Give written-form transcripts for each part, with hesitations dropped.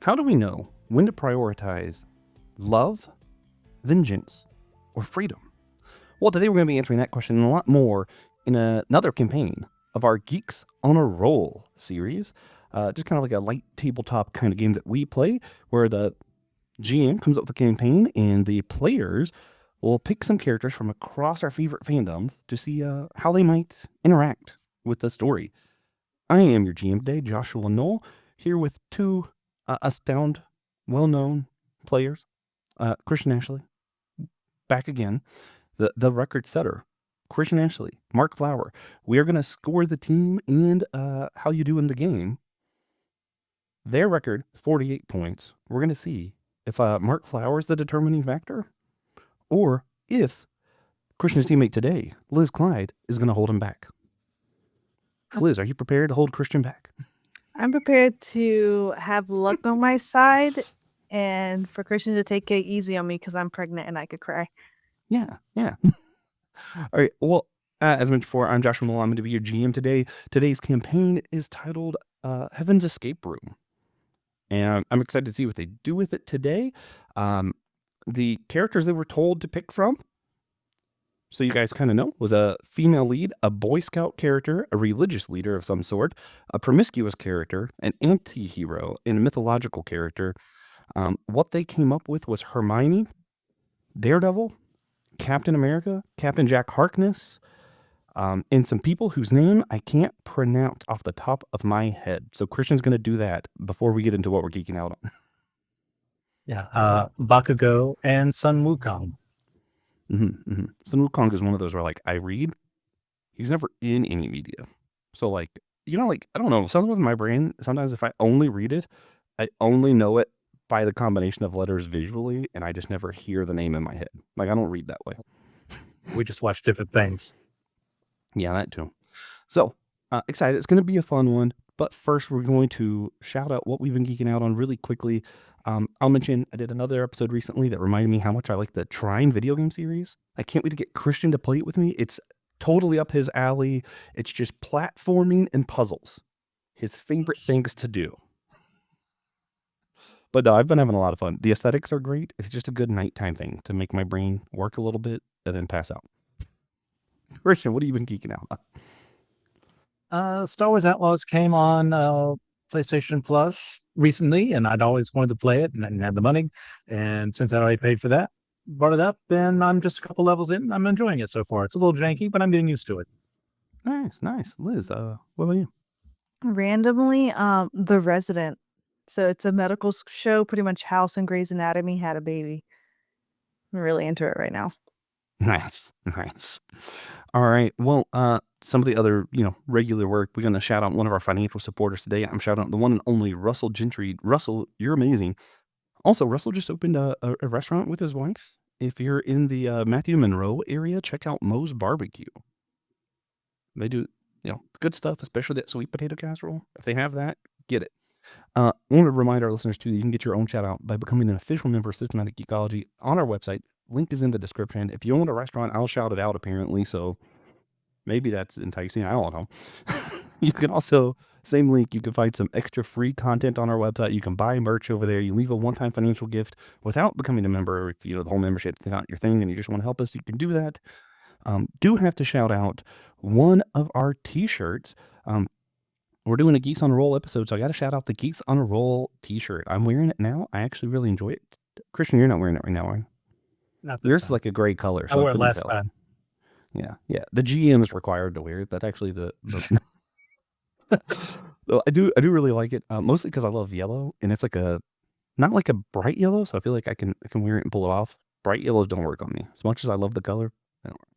How do we know when to prioritize love, vengeance, or freedom? Well, today we're going to be answering that question and a lot more in another campaign of our Geeks on a Roll series. Just kind of like a light tabletop kind of game that we play where the GM comes up with a campaign and the players will pick some characters from across our favorite fandoms to see how they might interact with the story. I am your GM today, Joshua Noel, here with two astound, well-known players. Christian Ashley, back again. The record setter, Christian Ashley, Mark Flower. We are going to score the team and how you do in the game. Their record, 48 points. We're going to see if Mark Flower is the determining factor or if Christian's teammate today, Liz Clyde, is going to hold him back. Liz, are you prepared to hold Christian back? I'm prepared to have luck on my side and for Christian to take it easy on me because I'm pregnant and I could cry. Yeah. All right. Well, as mentioned before, I'm Joshua Noel. I'm going to be your GM today. Today's campaign is titled Heaven's Escape Room. And I'm excited to see what they do with it today. The characters they were told to pick from, so you guys kind of know, was a female lead, a Boy Scout character, a religious leader of some sort, a promiscuous character, an anti-hero, and a mythological character. What they came up with was Hermione, Daredevil, Captain America, Captain Jack Harkness, and some people whose name I can't pronounce off the top of my head. So Christian's going to do that before we get into what we're geeking out on. Yeah, Bakugo and Sun Wukong. Sun Wukong is one of those where, like, I read, he's never in any media. So, like, I don't know, sometimes in my brain, sometimes if I only read it, I only know it by the combination of letters visually, and I just never hear the name in my head. Like, I don't read that way. We just watch different things. Yeah, that too. So, excited. It's going to be a fun one. But first, we're going to shout out what we've been geeking out on really quickly. I'll mention I did another episode recently that reminded me how much I like the Trine video game series. I can't wait to get Christian to play it with me. It's totally up his alley. It's just platforming and puzzles. His favorite things to do. But no, I've been having a lot of fun. The aesthetics are great. It's just a good nighttime thing to make my brain work a little bit and then pass out. Christian, what have you been geeking out on? Star Wars Outlaws came on PlayStation Plus recently, and I'd always wanted to play it and didn't have the money. And since I already paid for that, brought it up, and I'm just a couple levels in. I'm enjoying it so far. It's a little janky, but I'm getting used to it. Nice. Liz, what about you? Randomly, The Resident. So it's a medical show, pretty much House and Grey's Anatomy had a baby. I'm really into it right now. Nice. All right. Well, some of the other, regular work, we're going to shout out one of our financial supporters today. I'm shouting out the one and only Russell Gentry. Russell, you're amazing. Also, Russell just opened a restaurant with his wife. If you're in the Matthew Monroe area, check out Moe's Barbecue. They do, good stuff, especially that sweet potato casserole. If they have that, get it. I want to remind our listeners, too, that you can get your own shout out by becoming an official member of Systematic Geekology on our website. Link is in the description. If you own a restaurant, I'll shout it out, apparently, so maybe that's enticing. I don't know. You can also, same link, you can find some extra free content on our website. You can buy merch over there. You leave a one-time financial gift without becoming a member. If the whole membership is not your thing and you just want to help us, you can do that. Do have to shout out one of our t-shirts. We're doing a Geeks on a Roll episode, so I got to shout out the Geeks on a Roll t-shirt. I'm wearing it now. I actually really enjoy it. Christian, you're not wearing it right now, are you? Not this Yours time. is like a gray color. I wore it last time. Yeah. The GM is required to wear it. That's actually the I do really like it, mostly because I love yellow, and it's like not like a bright yellow, so I feel like I can wear it and pull it off. Bright yellows don't work on me. As much as I love the color, they don't work.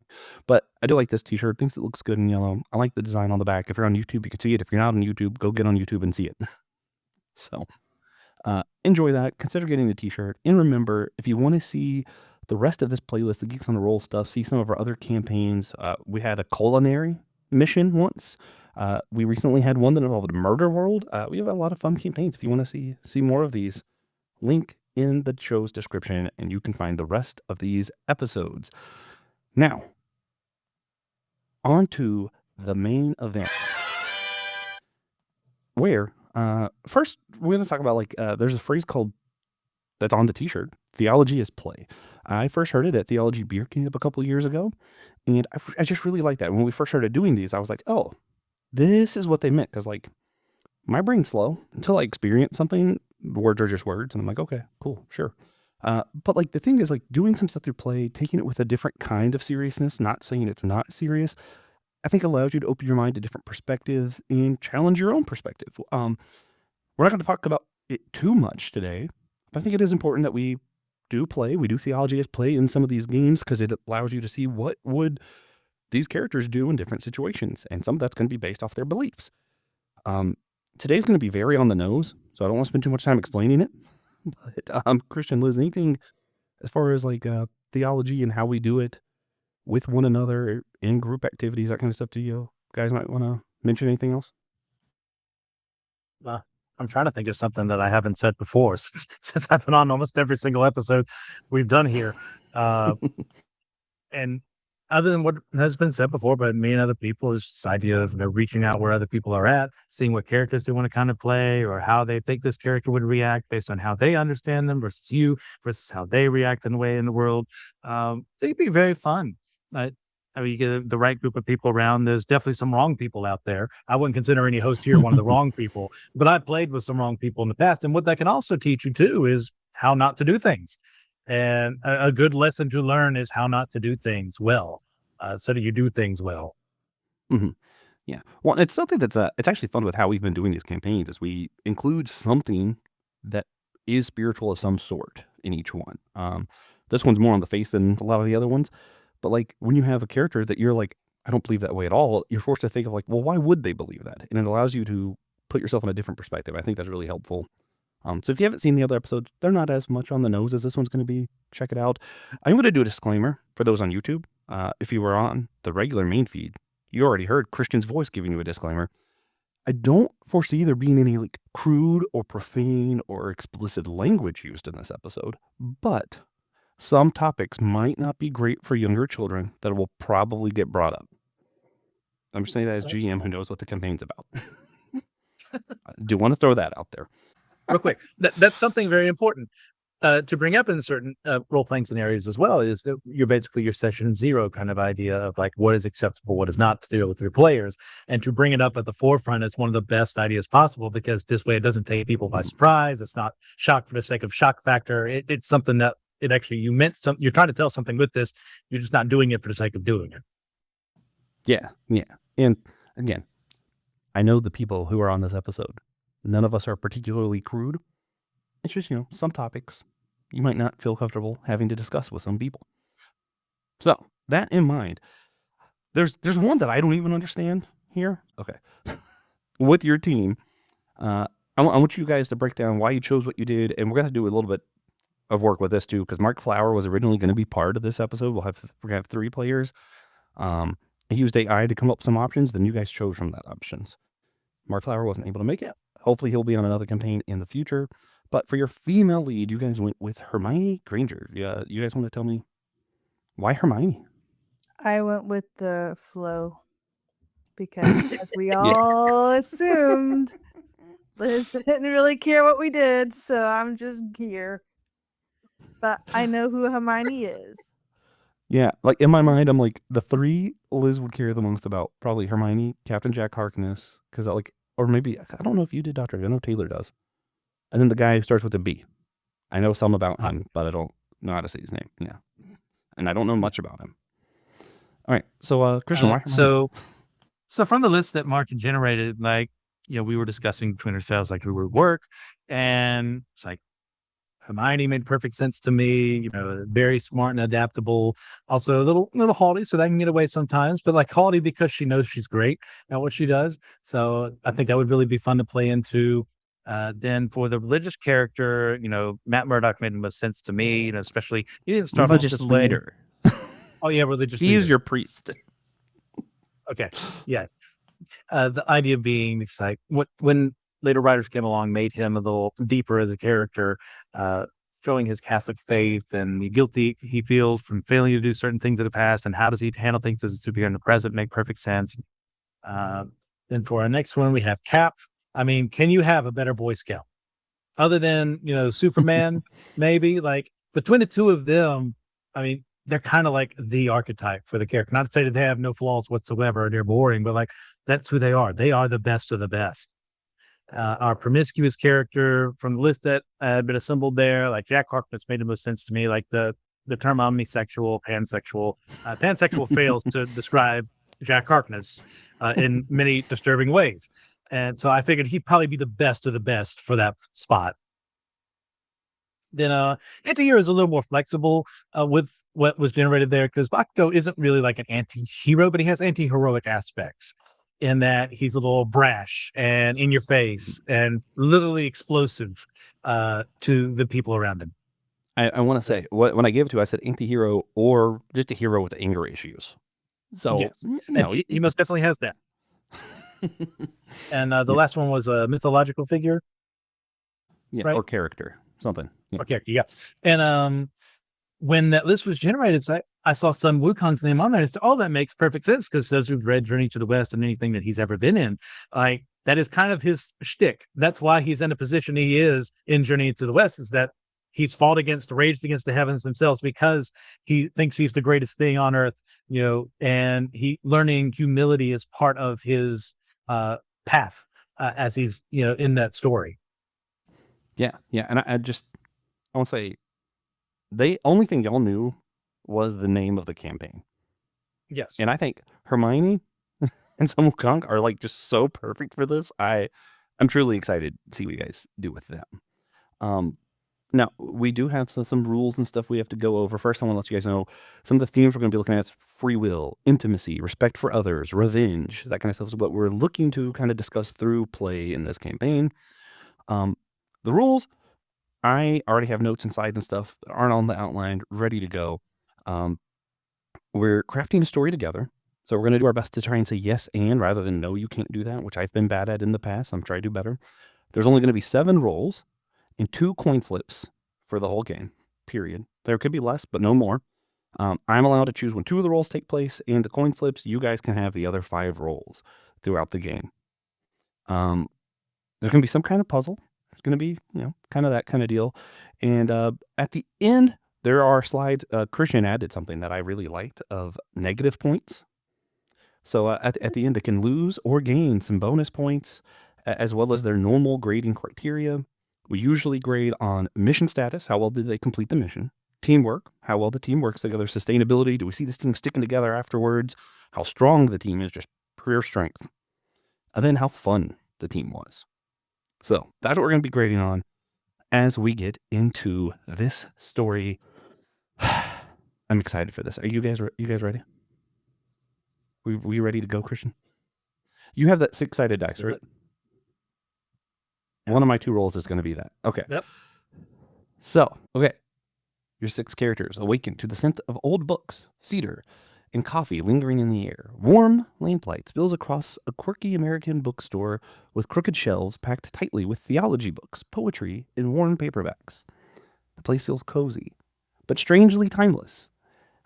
But I do like this t-shirt. Thinks it looks good in yellow. I like the design on the back. If you're on YouTube, you can see it. If you're not on YouTube, go get on YouTube and see it. So enjoy that. Consider getting the t-shirt. And remember, if you want to see the rest of this playlist, the Geeks on the Roll stuff, see some of our other campaigns. We had a culinary mission once. We recently had one that involved Murder World. We have a lot of fun campaigns. If you want to see more of these, link in the show's description, and you can find the rest of these episodes. Now, on to the main event, where First, we're going to talk about there's a phrase called that's on the T-shirt. Theology is play. I first heard it at Theology Beer Camp a couple of years ago, and I just really like that. When we first started doing these, I was like, oh, this is what they meant. Because my brain's slow until I experience something. Words are just words, and I'm like, okay, cool, sure. But the thing is, doing some stuff through play, taking it with a different kind of seriousness, not saying it's not serious, I think allows you to open your mind to different perspectives and challenge your own perspective. We're not going to talk about it too much today, but I think it is important that we do play. We do theology as play in some of these games because it allows you to see what would these characters do in different situations, and some of that's going to be based off their beliefs. Today's going to be very on the nose, so I don't want to spend too much time explaining it. But Christian, Liz, anything as far as theology and how we do it with one another in group activities, that kind of stuff, do you guys might want to mention anything else? I'm trying to think of something that I haven't said before since I've been on almost every single episode we've done here. And other than what has been said before by me and other people, is this idea of reaching out where other people are at, seeing what characters they want to kind of play or how they think this character would react based on how they understand them versus you versus how they react in the way in the world. It'd be very fun. I mean, you get the right group of people around. There's definitely some wrong people out there. I wouldn't consider any host here one of the wrong people, but I've played with some wrong people in the past. And what that can also teach you too is how not to do things. And a good lesson to learn is how not to do things well, so that you do things well. Hmm. Yeah. Well, it's something that's it's actually fun with how we've been doing these campaigns is we include something that is spiritual of some sort in each one. This one's more on the face than a lot of the other ones, but when you have a character that you're like, I don't believe that way at all, you're forced to think of well, why would they believe that? And it allows you to put yourself in a different perspective. I think that's really helpful. So if you haven't seen the other episodes, they're not as much on the nose as this one's going to be. Check it out. I'm going to do a disclaimer for those on YouTube. If you were on the regular main feed, you already heard Christian's voice giving you a disclaimer. I don't foresee there being any crude or profane or explicit language used in this episode, but some topics might not be great for younger children that will probably get brought up. I'm just saying that as GM who knows what the campaign's about. I do want to throw that out there. Real quick, that's something very important to bring up in certain role-playing scenarios as well, is that you're basically your session zero kind of idea of what is acceptable, what is not to deal with your players, and to bring it up at the forefront is one of the best ideas possible, because this way it doesn't take people by surprise. It's not shock for the sake of shock factor. It's something that it actually, you're trying to tell something with this. You're just not doing it for the sake of doing it. Yeah. And again, I know the people who are on this episode. None of us are particularly crude. It's just, some topics you might not feel comfortable having to discuss with some people. So, that in mind, there's one that I don't even understand here. Okay. With your team, I want you guys to break down why you chose what you did, and we're going to do a little bit of work with this too, because Mark Flower was originally going to be part of this episode. We're going to have 3 players. He used AI to come up with some options, then you guys chose from that options. Mark Flower wasn't able to make it. Hopefully he'll be on another campaign in the future. But for your female lead, you guys went with Hermione Granger. Yeah, you guys want to tell me why Hermione? I went with the flow because, as we all assumed, Liz didn't really care what we did, so I'm just here. But I know who Hermione is. Yeah, in my mind, I'm the 3 Liz would care the most about. Probably Hermione, Captain Jack Harkness, because or maybe, I don't know if you did, Doctor. I know Taylor does. And then the guy who starts with a B. I know some about him, but I don't know how to say his name. Yeah. And I don't know much about him. All right. So, Christian, why Hermione? So from the list that Mark had generated, we were discussing between ourselves, who would work. And it's Hermione made perfect sense to me, very smart and adaptable. Also a little haughty, so that can get away sometimes, but haughty because she knows she's great at what she does. So I think that would really be fun to play into. Then for the religious character, Matt Murdock made the most sense to me, especially he didn't start off this leader. Oh yeah, religious leader. He's your priest. Okay. Yeah. The idea being it's when later writers came along, made him a little deeper as a character, showing his Catholic faith and the guilt he feels from failing to do certain things in the past, and how does he handle things as a superhero in the present, make perfect sense. Then for our next one, we have Cap. I mean, can you have a better Boy Scout other than Superman? Maybe like between the two of them, I mean, they're kind of like the archetype for the character. Not to say that they have no flaws whatsoever or they're boring, but like that's who they are. They are the best of the best. Our promiscuous character from the list that had been assembled there, like Jack Harkness, made the most sense to me. Like the term omnisexual, pansexual, pansexual fails to describe Jack Harkness in many disturbing ways, and so I figured he'd probably be the best of the best for that spot. Then anti-hero is a little more flexible with what was generated there because Bakugo isn't really like an anti-hero, but he has anti-heroic aspects in that he's a little brash and in your face and literally explosive to the people around him. I want to say when I gave it to, I said anti-hero or just a hero with anger issues. So Yes, and he most definitely has that. And the last one was a mythological figure, right? Or character, something. Or character, yeah. And when that list was generated, I saw Sun Wukong's name on there. And oh, that makes perfect sense because those who've read Journey to the West and anything that he's ever been in, like that is kind of his shtick. That's why he's in a position he is in Journey to the West, is that he's fought against, raged against the heavens themselves because he thinks he's the greatest thing on earth, and learning humility is part of his path as he's, in that story. Yeah. And I want to say, the only thing y'all knew was the name of the campaign. Yes. And I think Hermione and Sun Wukong are like just so perfect for this. I'm truly excited to see what you guys do with them. Now, we do have some rules and stuff we have to go over. First, I want to let you guys know some of the themes we're going to be looking at is free will, intimacy, respect for others, revenge, that kind of stuff is what we're looking to kind of discuss through play in this campaign. The rules, I already have notes inside and stuff that aren't on the outline, ready to go. We're crafting a story together. So we're going to do our best to try and say yes and rather than no, you can't do that, which I've been bad at in the past. I'm trying to do better. There's only going to be 7 rolls and 2 coin flips for the whole game, period. There could be less, but no more. I'm allowed to choose when 2 of the rolls take place, and the coin flips, you guys can have the other 5 rolls throughout the game. There can be some kind of puzzle. It's going to be, kind of that kind of deal. And at the end, there are slides. Christian added something that I really liked of negative points. So at the end, they can lose or gain some bonus points, as well as their normal grading criteria. We usually grade on mission status, how well did they complete the mission, teamwork, how well the team works together, sustainability, do we see this team sticking together afterwards, how strong the team is, just pure strength, and then how fun the team was. So that's what we're going to be grading on as we get into this story. I'm excited for this. Are you guys ready? We ready to go, Christian? You have that 6-sided dice, right? One of my 2 rolls is going to be that. Okay. Yep. So, okay. Your 6 characters awaken to the scent of old books, cedar, and coffee lingering in the air. Warm lamplight spills across a quirky American bookstore with crooked shelves packed tightly with theology books, poetry, and worn paperbacks. The place feels cozy, but strangely timeless,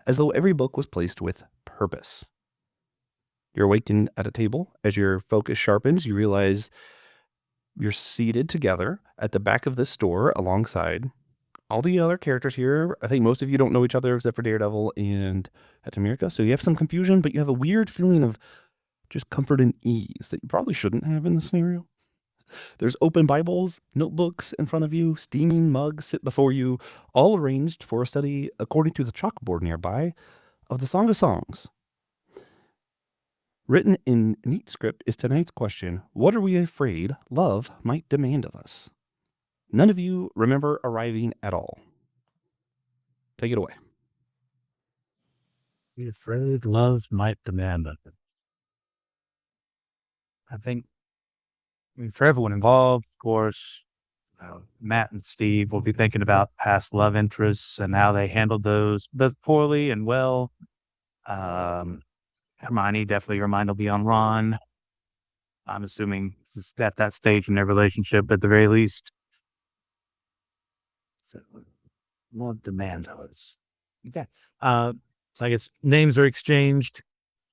as though every book was placed with purpose. You're awakened at a table. As your focus sharpens, you realize you're seated together at the back of this store alongside all the other characters here. I think most of you don't know each other except for Daredevil and Captain America. So you have some confusion, but you have a weird feeling of just comfort and ease that you probably shouldn't have in this scenario. There's open Bibles, notebooks in front of you, steaming mugs sit before you, all arranged for a study according to the chalkboard nearby of the Song of Songs. Written in neat script is tonight's question: what are we afraid love might demand of us? None of you remember arriving at all. Take it away. Be afraid love might demand of it. I think for everyone involved, of course, Matt and Steve will be thinking about past love interests and how they handled those both poorly and well. Hermione, definitely her mind will be on Ron. I'm assuming it's at that stage in their relationship at the very least. So, love demand of us. Okay. So I guess names are exchanged.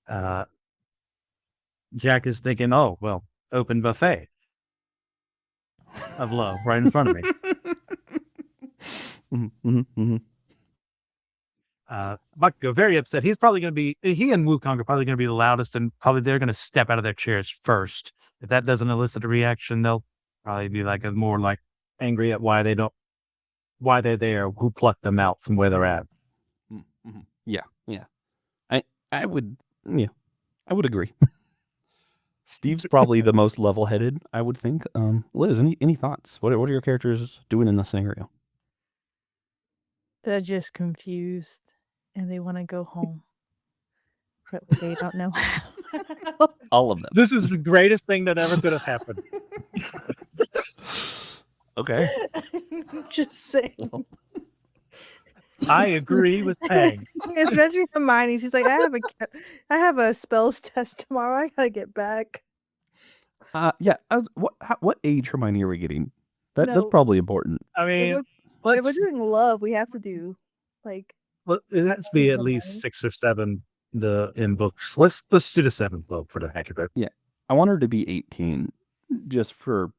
Jack is thinking, oh, well, open buffet. of love right in front of me. Bakugo, very upset. He's probably going to be, he and Wukong are probably going to be the loudest, and probably they're going to step out of their chairs first. If that doesn't elicit a reaction, they'll probably be like more like angry at why they're there, who plucked them out from where they're at. Yeah. I would agree. Steve's probably the most level-headed, I would think. Liz, any thoughts? What are your characters doing in this scenario? They're just confused and they want to go home. But they don't know how. All of them. This is the greatest thing that ever could have happened. Okay. Just saying. I agree with Peg. Especially Hermione. She's like, I have a spells test tomorrow. I gotta get back. Yeah. What age Hermione are we getting? That's No. probably important. I mean, If we're doing love, we have to do like. well, it has to be at least 6 or 7 in books. Let's do the 7th book for the heck of it. Yeah. I want her to be 18, just for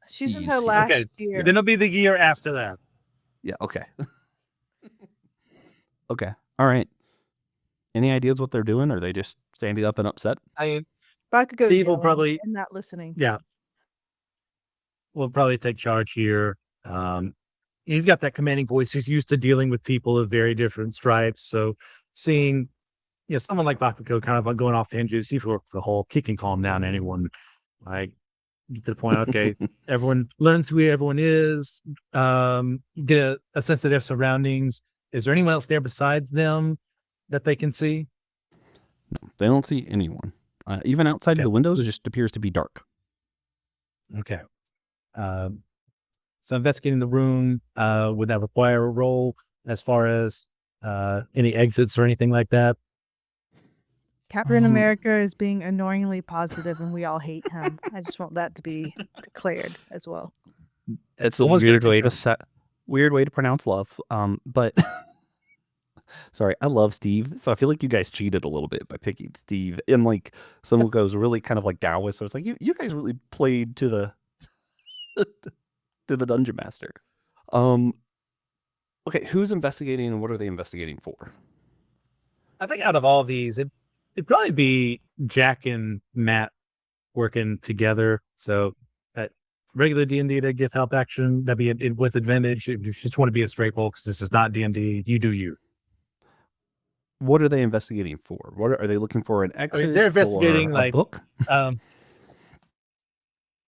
She's in her last year. Then it'll be the year after that. Yeah. Okay. Okay. All right. Any ideas what they're doing? Are they just standing up and upset? I mean, Bakugo Steve will probably and not listening. Yeah. Will probably take charge here. He's got that commanding voice. He's used to dealing with people of very different stripes. So seeing, someone like Bakugo kind of going off the hinges, Steve works the whole he can calm down anyone. Like get to the point, okay, everyone learns who everyone is, get a sense of their surroundings. Is there anyone else there besides them that they can see? No, they don't see anyone. Even outside of the windows, it just appears to be dark. Okay. So investigating the room, would that require a roll as far as any exits or anything like that? Captain America is being annoyingly positive and we all hate him. I just want that to be declared as well. It's a weird way to pronounce love. But sorry, I love Steve, so I feel like you guys cheated a little bit by picking Steve. And like Sun Wukong is really kind of like Taoist, so it's like you guys really played to the to the dungeon master. Okay, who's investigating and what are they investigating for? I think out of all of these, it'd probably be Jack and Matt working together. So at regular D&D to give help action, that'd be with advantage. If you just want to be a straight roll because this is not D&D, you do you. What are they investigating for? What are they looking for? An exit? I mean, they're investigating a book.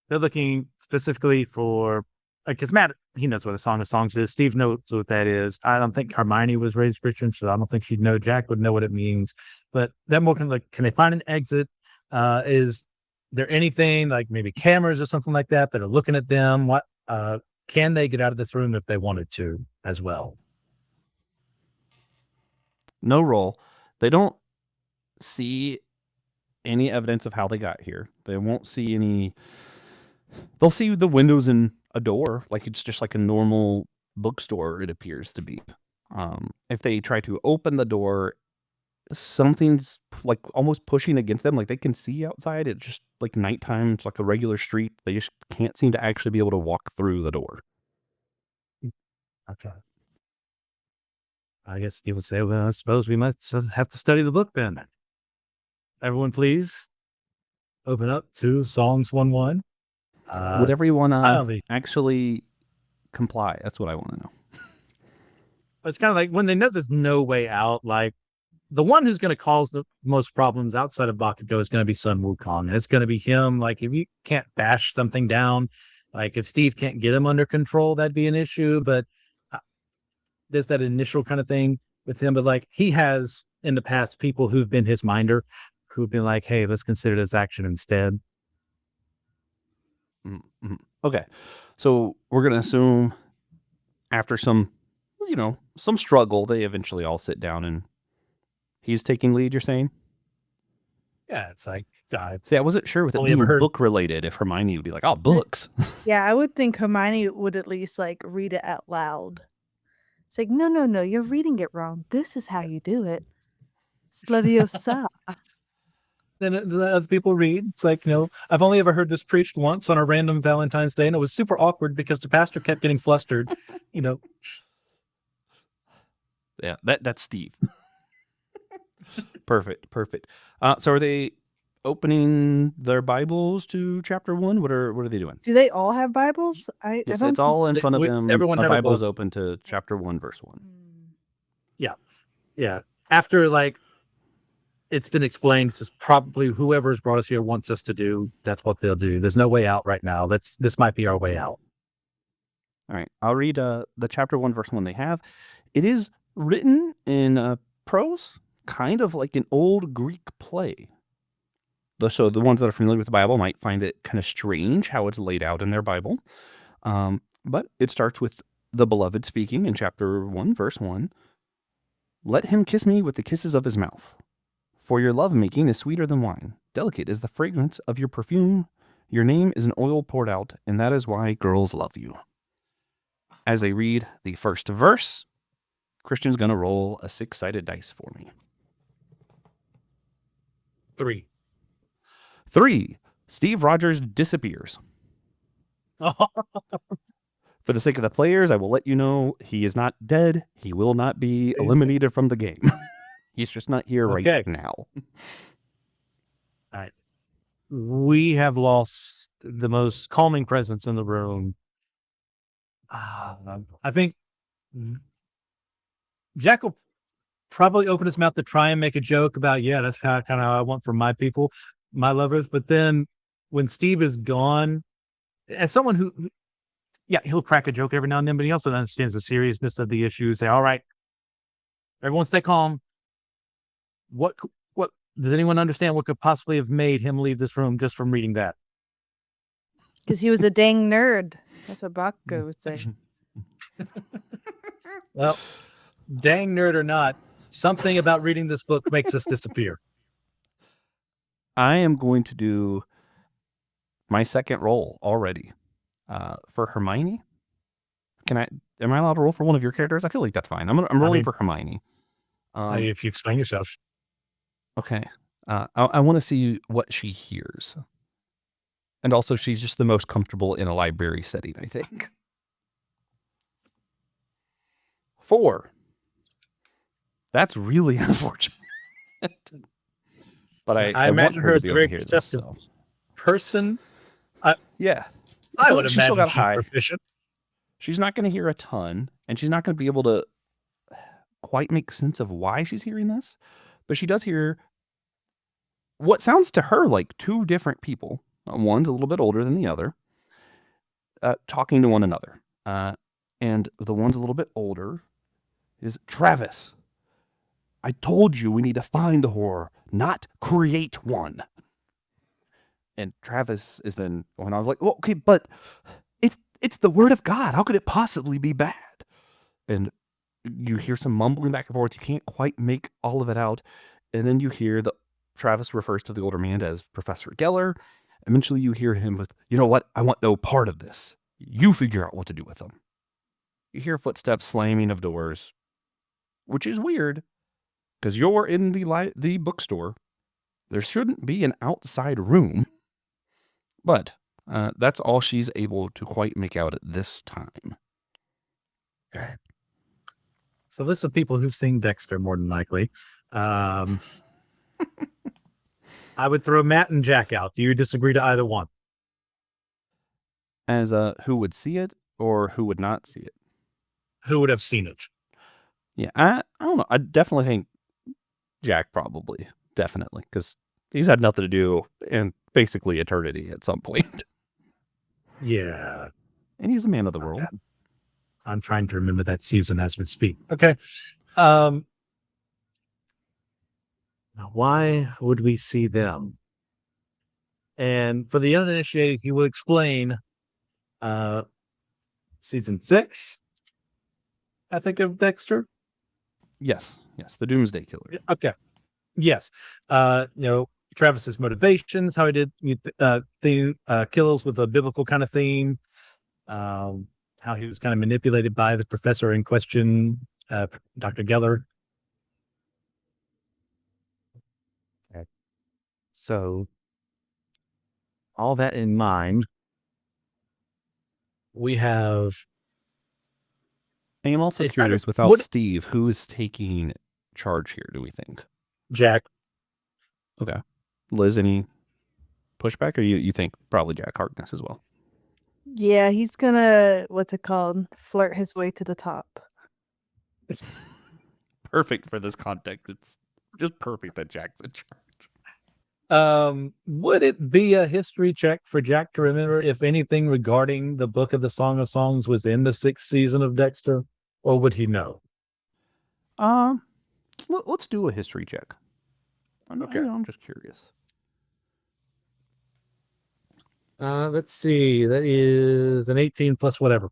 They're looking specifically for because Matt, he knows what a Song of Songs is. Steve knows what that is. I don't think Hermione was raised Christian, so I don't think she'd know. Jack would know what it means. But that more kind of like, can they find an exit? Is there anything like maybe cameras or something like that are looking at them? What can they get out of this room if they wanted to as well? No roll. They don't see any evidence of how they got here. They won't see any. They'll see the windows and a door, like it's just like a normal bookstore, it appears to be. If they try to open the door, something's like almost pushing against them. Like they can see outside. It's just like nighttime. It's like a regular street. They just can't seem to actually be able to walk through the door. Okay. I guess you would say, well, I suppose we must have to study the book then. Everyone, please open up to Songs 1-1. Would everyone actually comply? That's what I want to know. It's kind of like when they know there's no way out, like the one who's going to cause the most problems outside of Bakugo is going to be Sun Wukong. And it's going to be him. Like if you can't bash something down, like if Steve can't get him under control, that'd be an issue. But there's that initial kind of thing with him. But like he has in the past people who've been his minder, who've been like, hey, let's consider this action instead. Mm-hmm. Okay. So we're going to assume after some struggle, they eventually all sit down and he's taking lead, you're saying? Yeah, it's like... See, I wasn't sure with it being book related if Hermione would be like, oh, books. Yeah, I would think Hermione would at least like read it out loud. It's like, no, you're reading it wrong. This is how you do it. Slaviosa. then the other people read. It's like, I've only ever heard this preached once on a random Valentine's Day, and it was super awkward because the pastor kept getting flustered. Yeah, that's Steve. Perfect. So are they opening their Bibles to chapter 1? What are they doing? Do they all have Bibles? I Yes, don't. it's all in front of them. Everyone a had a Bible is book. open to chapter 1, verse 1. Yeah. After it's been explained, this is probably whoever's brought us here wants us to do. That's what they'll do. There's no way out right now. This might be our way out. All right, I'll read the chapter 1, verse 1 they have. It is written in prose, kind of like an old Greek play. So the ones that are familiar with the Bible might find it kind of strange how it's laid out in their Bible. But it starts with the beloved speaking in chapter 1, verse 1. Let him kiss me with the kisses of his mouth. For your lovemaking is sweeter than wine. Delicate is the fragrance of your perfume. Your name is an oil poured out, and that is why girls love you. As I read the first verse, Christian's going to roll a 6-sided dice for me. 3. Steve Rogers disappears. For the sake of the players, I will let you know he is not dead. He will not be eliminated from the game. He's just not here right now. All right. We have lost the most calming presence in the room. I think Jack will probably open his mouth to try and make a joke about, that's kind of how I want for my people, my lovers. But then when Steve is gone, as someone who he'll crack a joke every now and then, but he also understands the seriousness of the issue. Say, all right, everyone stay calm. What does anyone understand what could possibly have made him leave this room just from reading that? Because he was a dang nerd. That's what Bakugo would say. Well, dang nerd or not, something about reading this book makes us disappear. I am going to do my second roll already for Hermione. Am I allowed to roll for one of your characters? I feel like that's fine. I'm rolling for Hermione. If you explain yourself. Okay. I want to see what she hears. And also, she's just the most comfortable in a library setting, I think. 4. That's really unfortunate. But I imagine her as a very perceptive person. I would imagine still got she's high. proficient. She's not going to hear a ton, and she's not going to be able to quite make sense of why she's hearing this. But she does hear what sounds to her like 2 different people. One's a little bit older than the other, talking to one another. And the one's a little bit older is Travis. I told you we need to find the horror, not create one. And Travis is then going on like, well, okay, but it's the word of God. How could it possibly be bad? And you hear some mumbling back and forth. You can't quite make all of it out. And then you hear Travis refers to the older man as Professor Geller. Eventually you hear him with, you know what? I want no part of this. You figure out what to do with them. You hear footsteps slamming of doors, which is weird because you're in the bookstore. There shouldn't be an outside room. But that's all she's able to quite make out at this time. Okay. So this is people who've seen Dexter more than likely. I would throw Matt and Jack out. Do you disagree to either one? As who would see it or who would not see it? Who would have seen it? Yeah, I don't know. I definitely think Jack probably. Definitely. Because he's had nothing to do in basically eternity at some point. Yeah. And he's a man of the world. I'm trying to remember that season as we speak. Okay. Now, why would we see them? And for the uninitiated, he will explain season 6, I think, of Dexter. Yes, the Doomsday Killer. Okay. Yes. Travis's motivations, how he did kills with a biblical kind of theme, how he was kind of manipulated by the professor in question, Dr. Geller. Okay. So, all that in mind, we have. I am also It's kind of curious, without what Steve, who is taking charge here, do we think? Jack. Okay. Liz, any pushback, or you think probably Jack Harkness as well? Yeah, he's gonna, what's it called? Flirt his way to the top. Perfect for this context. It's just perfect that Jack's in charge. Would it be a history check for Jack to remember if anything regarding the Book of the Song of Songs was in the 6th season of Dexter, or would he know? Let's do a history check. I'm just curious. Let's see. That is an 18 plus whatever.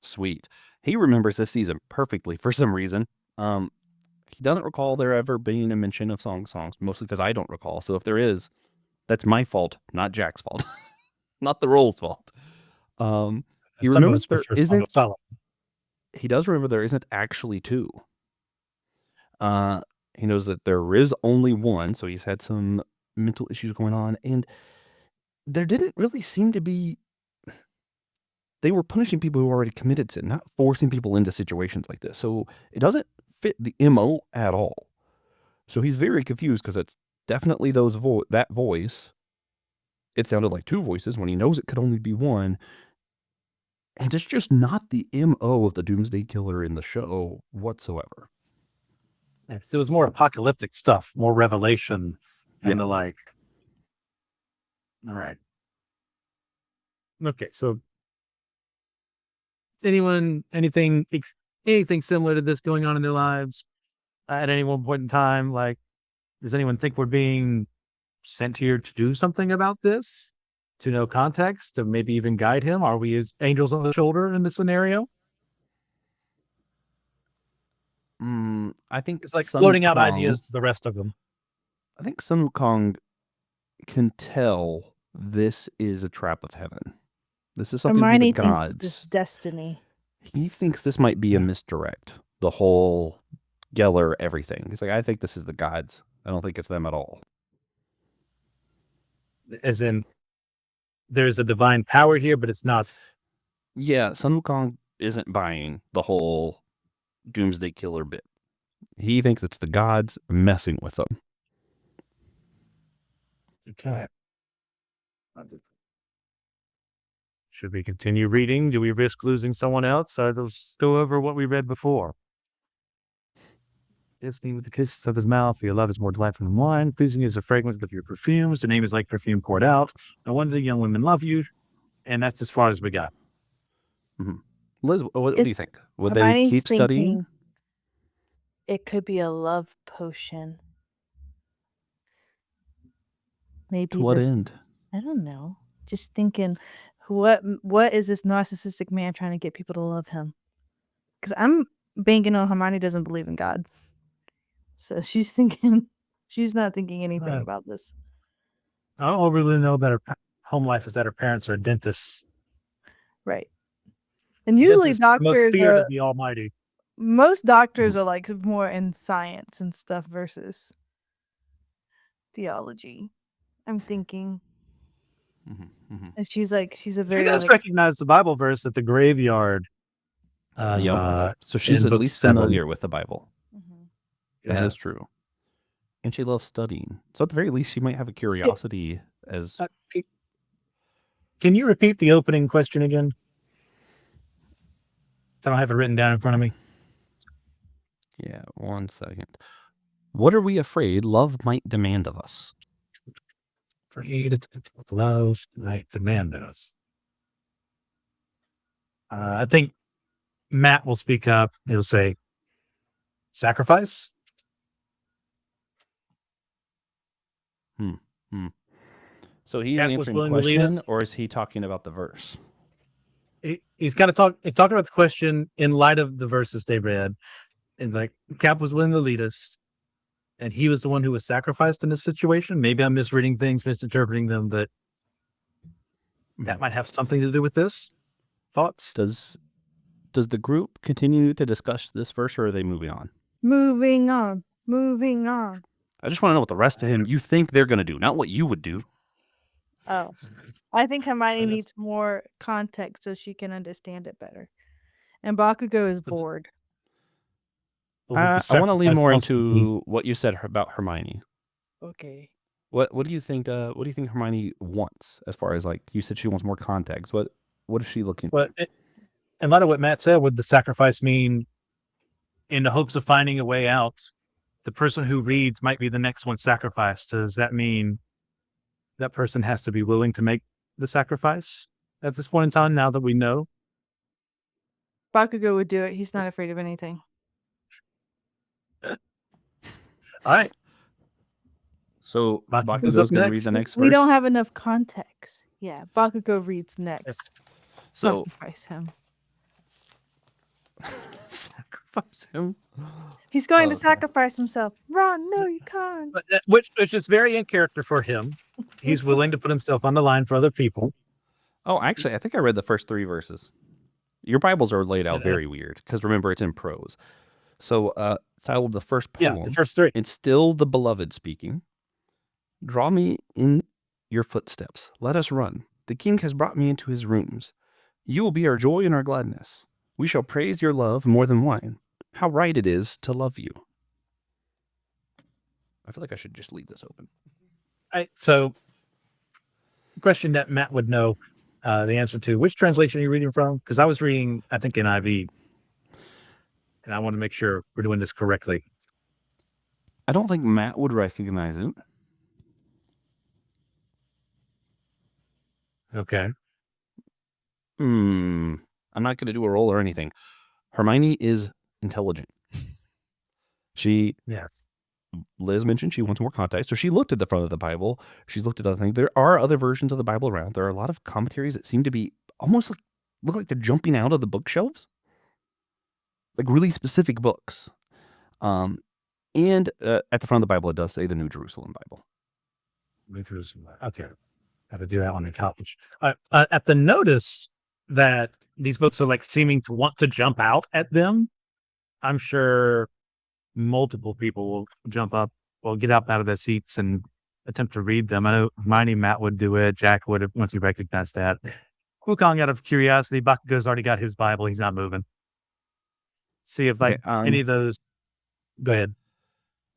Sweet. He remembers this season perfectly for some reason. He doesn't recall there ever being a mention of songs, mostly because I don't recall. So if there is, that's my fault, not Jack's fault, not the role's fault. He remembers there isn't. He does remember there isn't actually two. He knows that there is only one, so he's had some mental issues going on, and there didn't really seem to be. They were punishing people who already committed sin, not forcing people into situations like this. So it doesn't fit the MO at all. So he's very confused because it's definitely that voice. It sounded like two voices when he knows it could only be one. And it's just not the MO of the Doomsday Killer in the show whatsoever. Yes, it was more apocalyptic stuff, more revelation, and the like. All right. Okay, so anything similar to this going on in their lives at any one point in time? Like, does anyone think we're being sent here to do something about this? To know context, to maybe even guide him? Are we as angels on the shoulder in this scenario? I think It's like Sun floating out Wukong- ideas to the rest of them. I think Sun Wukong can tell this is a trap of heaven. This is something Hermione the thinks gods. it's just destiny. He thinks this might be a misdirect. The whole Geller everything. He's like, I think this is the gods. I don't think it's them at all. As in, there's a divine power here, but it's not. Yeah, Sun Wukong isn't buying the whole Doomsday Killer bit. He thinks it's the gods messing with them. Okay. Should we continue reading? Do we risk losing someone else? Or let's go over what we read before. Listening with the kisses of his mouth, your love is more delightful than wine. Pleasing is the fragrance of your perfumes. The name is like perfume poured out. No wonder the young women love you. And that's as far as we got. Mm-hmm. Liz, what do you think? Would Hermione's they keep studying? It could be a love potion. Maybe to what end? I don't know. Just thinking, what is this narcissistic man trying to get people to love him? Because I'm banking on Hermione doesn't believe in God, so she's not thinking anything about this. I don't really know about her home life is that her parents are dentists. Right. And usually Dentists doctors most feared are of the Almighty. Most doctors are like more in science and stuff versus theology. I'm thinking. And she's a very. She does recognize the Bible verse at the graveyard. So she's at least familiar with the Bible. That is true. And she loves studying. So at the very least, she might have a curiosity as... Can you repeat the opening question again? I don't have it written down in front of me. Yeah, 1 second. What are we afraid love might demand of us? Afraid love might demand of us. I think Matt will speak up. He'll say, sacrifice? So he's answering the question, or is he talking about the verse? He's kind of talking about the question in light of the verses they read. And like, Cap was willing to lead us, and he was the one who was sacrificed in this situation. Maybe I'm misreading things, misinterpreting them, but that might have something to do with this. Thoughts? Does the group continue to discuss this verse, or are they moving on? Moving on. I just want to know what the rest of him you think they're going to do, not what you would do. Oh, I think Hermione That's- needs more context so she can understand it better. And Bakugo is But- bored. But with the I want to lean sacrifice more comes from into what you said about Hermione. Okay. What do you think? What do you think Hermione wants as far as like you said she wants more context? What is she looking for? But in light of what Matt said, would the sacrifice mean, in the hopes of finding a way out, the person who reads might be the next one sacrificed? Does that mean that person has to be willing to make the sacrifice at this point in time? Now that we know, Bakugo would do it. He's not afraid of anything. all right. So Bakugo's Bakugo's up going to read next. the next verse. We don't have enough context. Yeah, Bakugo reads next. So Sacrifice him. sacrifice him. He's going to Okay. sacrifice himself. Ron, no, you can't. But which is very in character for him. He's willing to put himself on the line for other people. Oh, actually, I think I read the first 3 verses. Your Bibles are laid out Yeah. very weird because remember it's in prose. So, titled the first Yeah, poem. the first 3. It's still the beloved speaking. Draw me in your footsteps. Let us run. The king has brought me into his rooms. You will be our joy and our gladness. We shall praise your love more than wine. How right it is to love you. I feel like I should just leave this open. So, question that Matt would know the answer to. Which translation are you reading from? Because I was reading, I think, NIV. And I want to make sure we're doing this correctly. I don't think Matt would recognize it. Okay. I'm not going to do a roll or anything. Hermione is intelligent. Yes. Liz mentioned she wants more context. So she looked at the front of the Bible. She's looked at other things. There are other versions of the Bible around. There are a lot of commentaries that seem to be almost like, look like they're jumping out of the bookshelves. Like really specific books. And at the front of the Bible, it does say the New Jerusalem Bible. Okay. Got to do that one in college. At the notice that these books are like seeming to want to jump out at them, I'm sure multiple people will jump up, will get up out of their seats and attempt to read them. I know Hermione, Matt would do it. Jack would once he recognized that. Wukong, out of curiosity, Bakugo's already got his Bible. He's not moving. See if like any of those. Go ahead.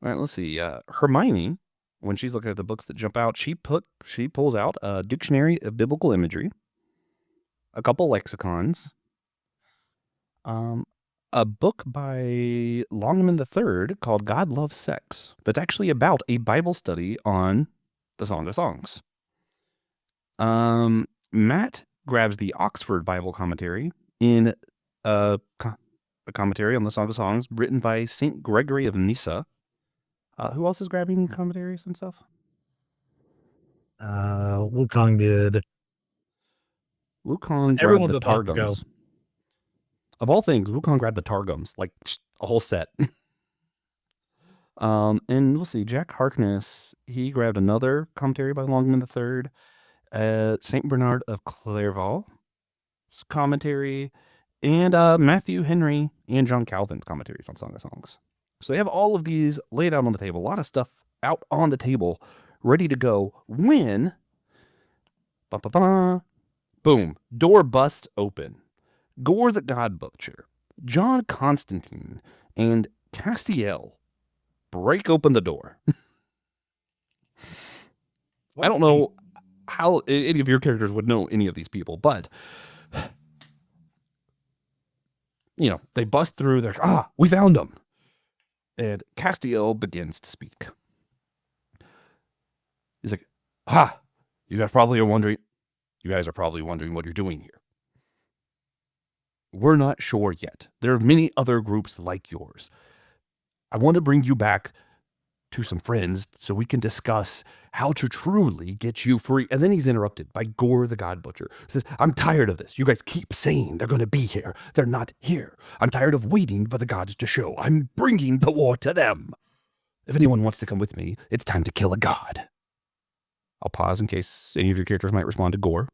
All right, let's see. Hermione, when she's looking at the books that jump out, she pulls out a dictionary of biblical imagery, a couple lexicons, a book by Longman III called God Loves Sex. That's actually about a Bible study on the Song of Songs. Matt grabs the Oxford Bible commentary in a commentary on the Song of Songs written by St. Gregory of Nyssa. Who else is grabbing commentaries and stuff? Wukong did. Wukong grabbed Everyone the but Bakugo. Targums. Of all things, Wukong grabbed the Targums, like just a whole set. And we'll see, Jack Harkness, he grabbed another commentary by Longman III, St. Bernard of Clairvaux commentary, and Matthew Henry and John Calvin's commentaries on Song of Songs. So they have all of these laid out on the table, a lot of stuff out on the table, ready to go when, boom, door busts open. Gorr the God Butcher, John Constantine, and Castiel break open the door. I don't know how any of your characters would know any of these people, but they bust through. They're we found them, and Castiel begins to speak. He's like, you guys are probably wondering what you're doing here. We're not sure yet. There are many other groups like yours. I want to bring you back to some friends so we can discuss how to truly get you free. And then he's interrupted by Gorr the God Butcher. He says, I'm tired of this. You guys keep saying they're going to be here. They're not here. I'm tired of waiting for the gods to show. I'm bringing the war to them. If anyone wants to come with me, it's time to kill a god. I'll pause in case any of your characters might respond to Gorr.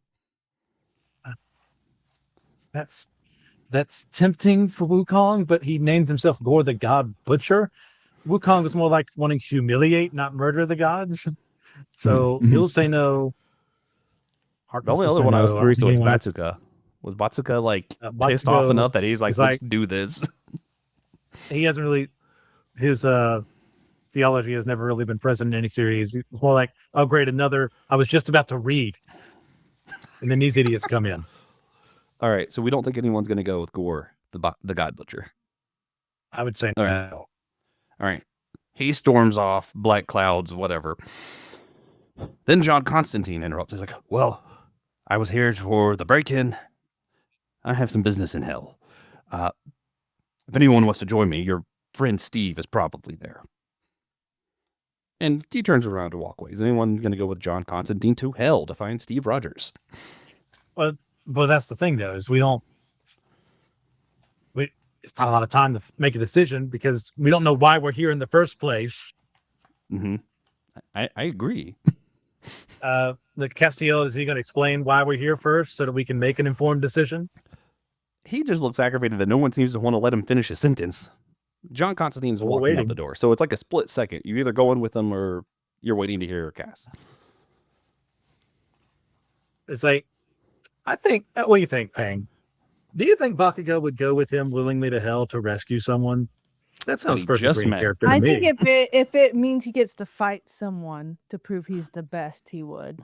That's tempting for Wukong, but he named himself Gorr the God Butcher. Wukong was more like wanting to humiliate, not murder the gods. So Mhm. he'll say no. The Harkness only will other say one I was no. I don't curious think was anyone else. Batsuka. Was Batsuka like pissed off Bakugo enough that he's like, is let's like, do this? he hasn't really, his theology has never really been present in any series. It's more like, oh, great, another, I was just about to read. And then these idiots come in. All right, so we don't think anyone's going to go with Gorr, the God Butcher. I would say All right. no. All right. He storms off, black clouds, whatever. Then John Constantine interrupts. He's like, well, I was here for the break-in. I have some business in hell. If anyone wants to join me, your friend Steve is probably there. And he turns around to walk away. Is anyone going to go with John Constantine to hell to find Steve Rogers? But that's the thing, though, is it's not a lot of time to make a decision because we don't know why we're here in the first place. Mm-hmm. I agree. The Castiel, is he going to explain why we're here first so that we can make an informed decision? He just looks aggravated that no one seems to want to let him finish his sentence. John Constantine's We're walking out waiting. the door, so it's like a split second. You're either going with him or you're waiting to hear your cast. It's like, I think, what do you think, Pang? Do you think Bakugo would go with him willingly to hell to rescue someone? That sounds he perfectly just in met. character to I me. think if it means he gets to fight someone to prove he's the best, he would.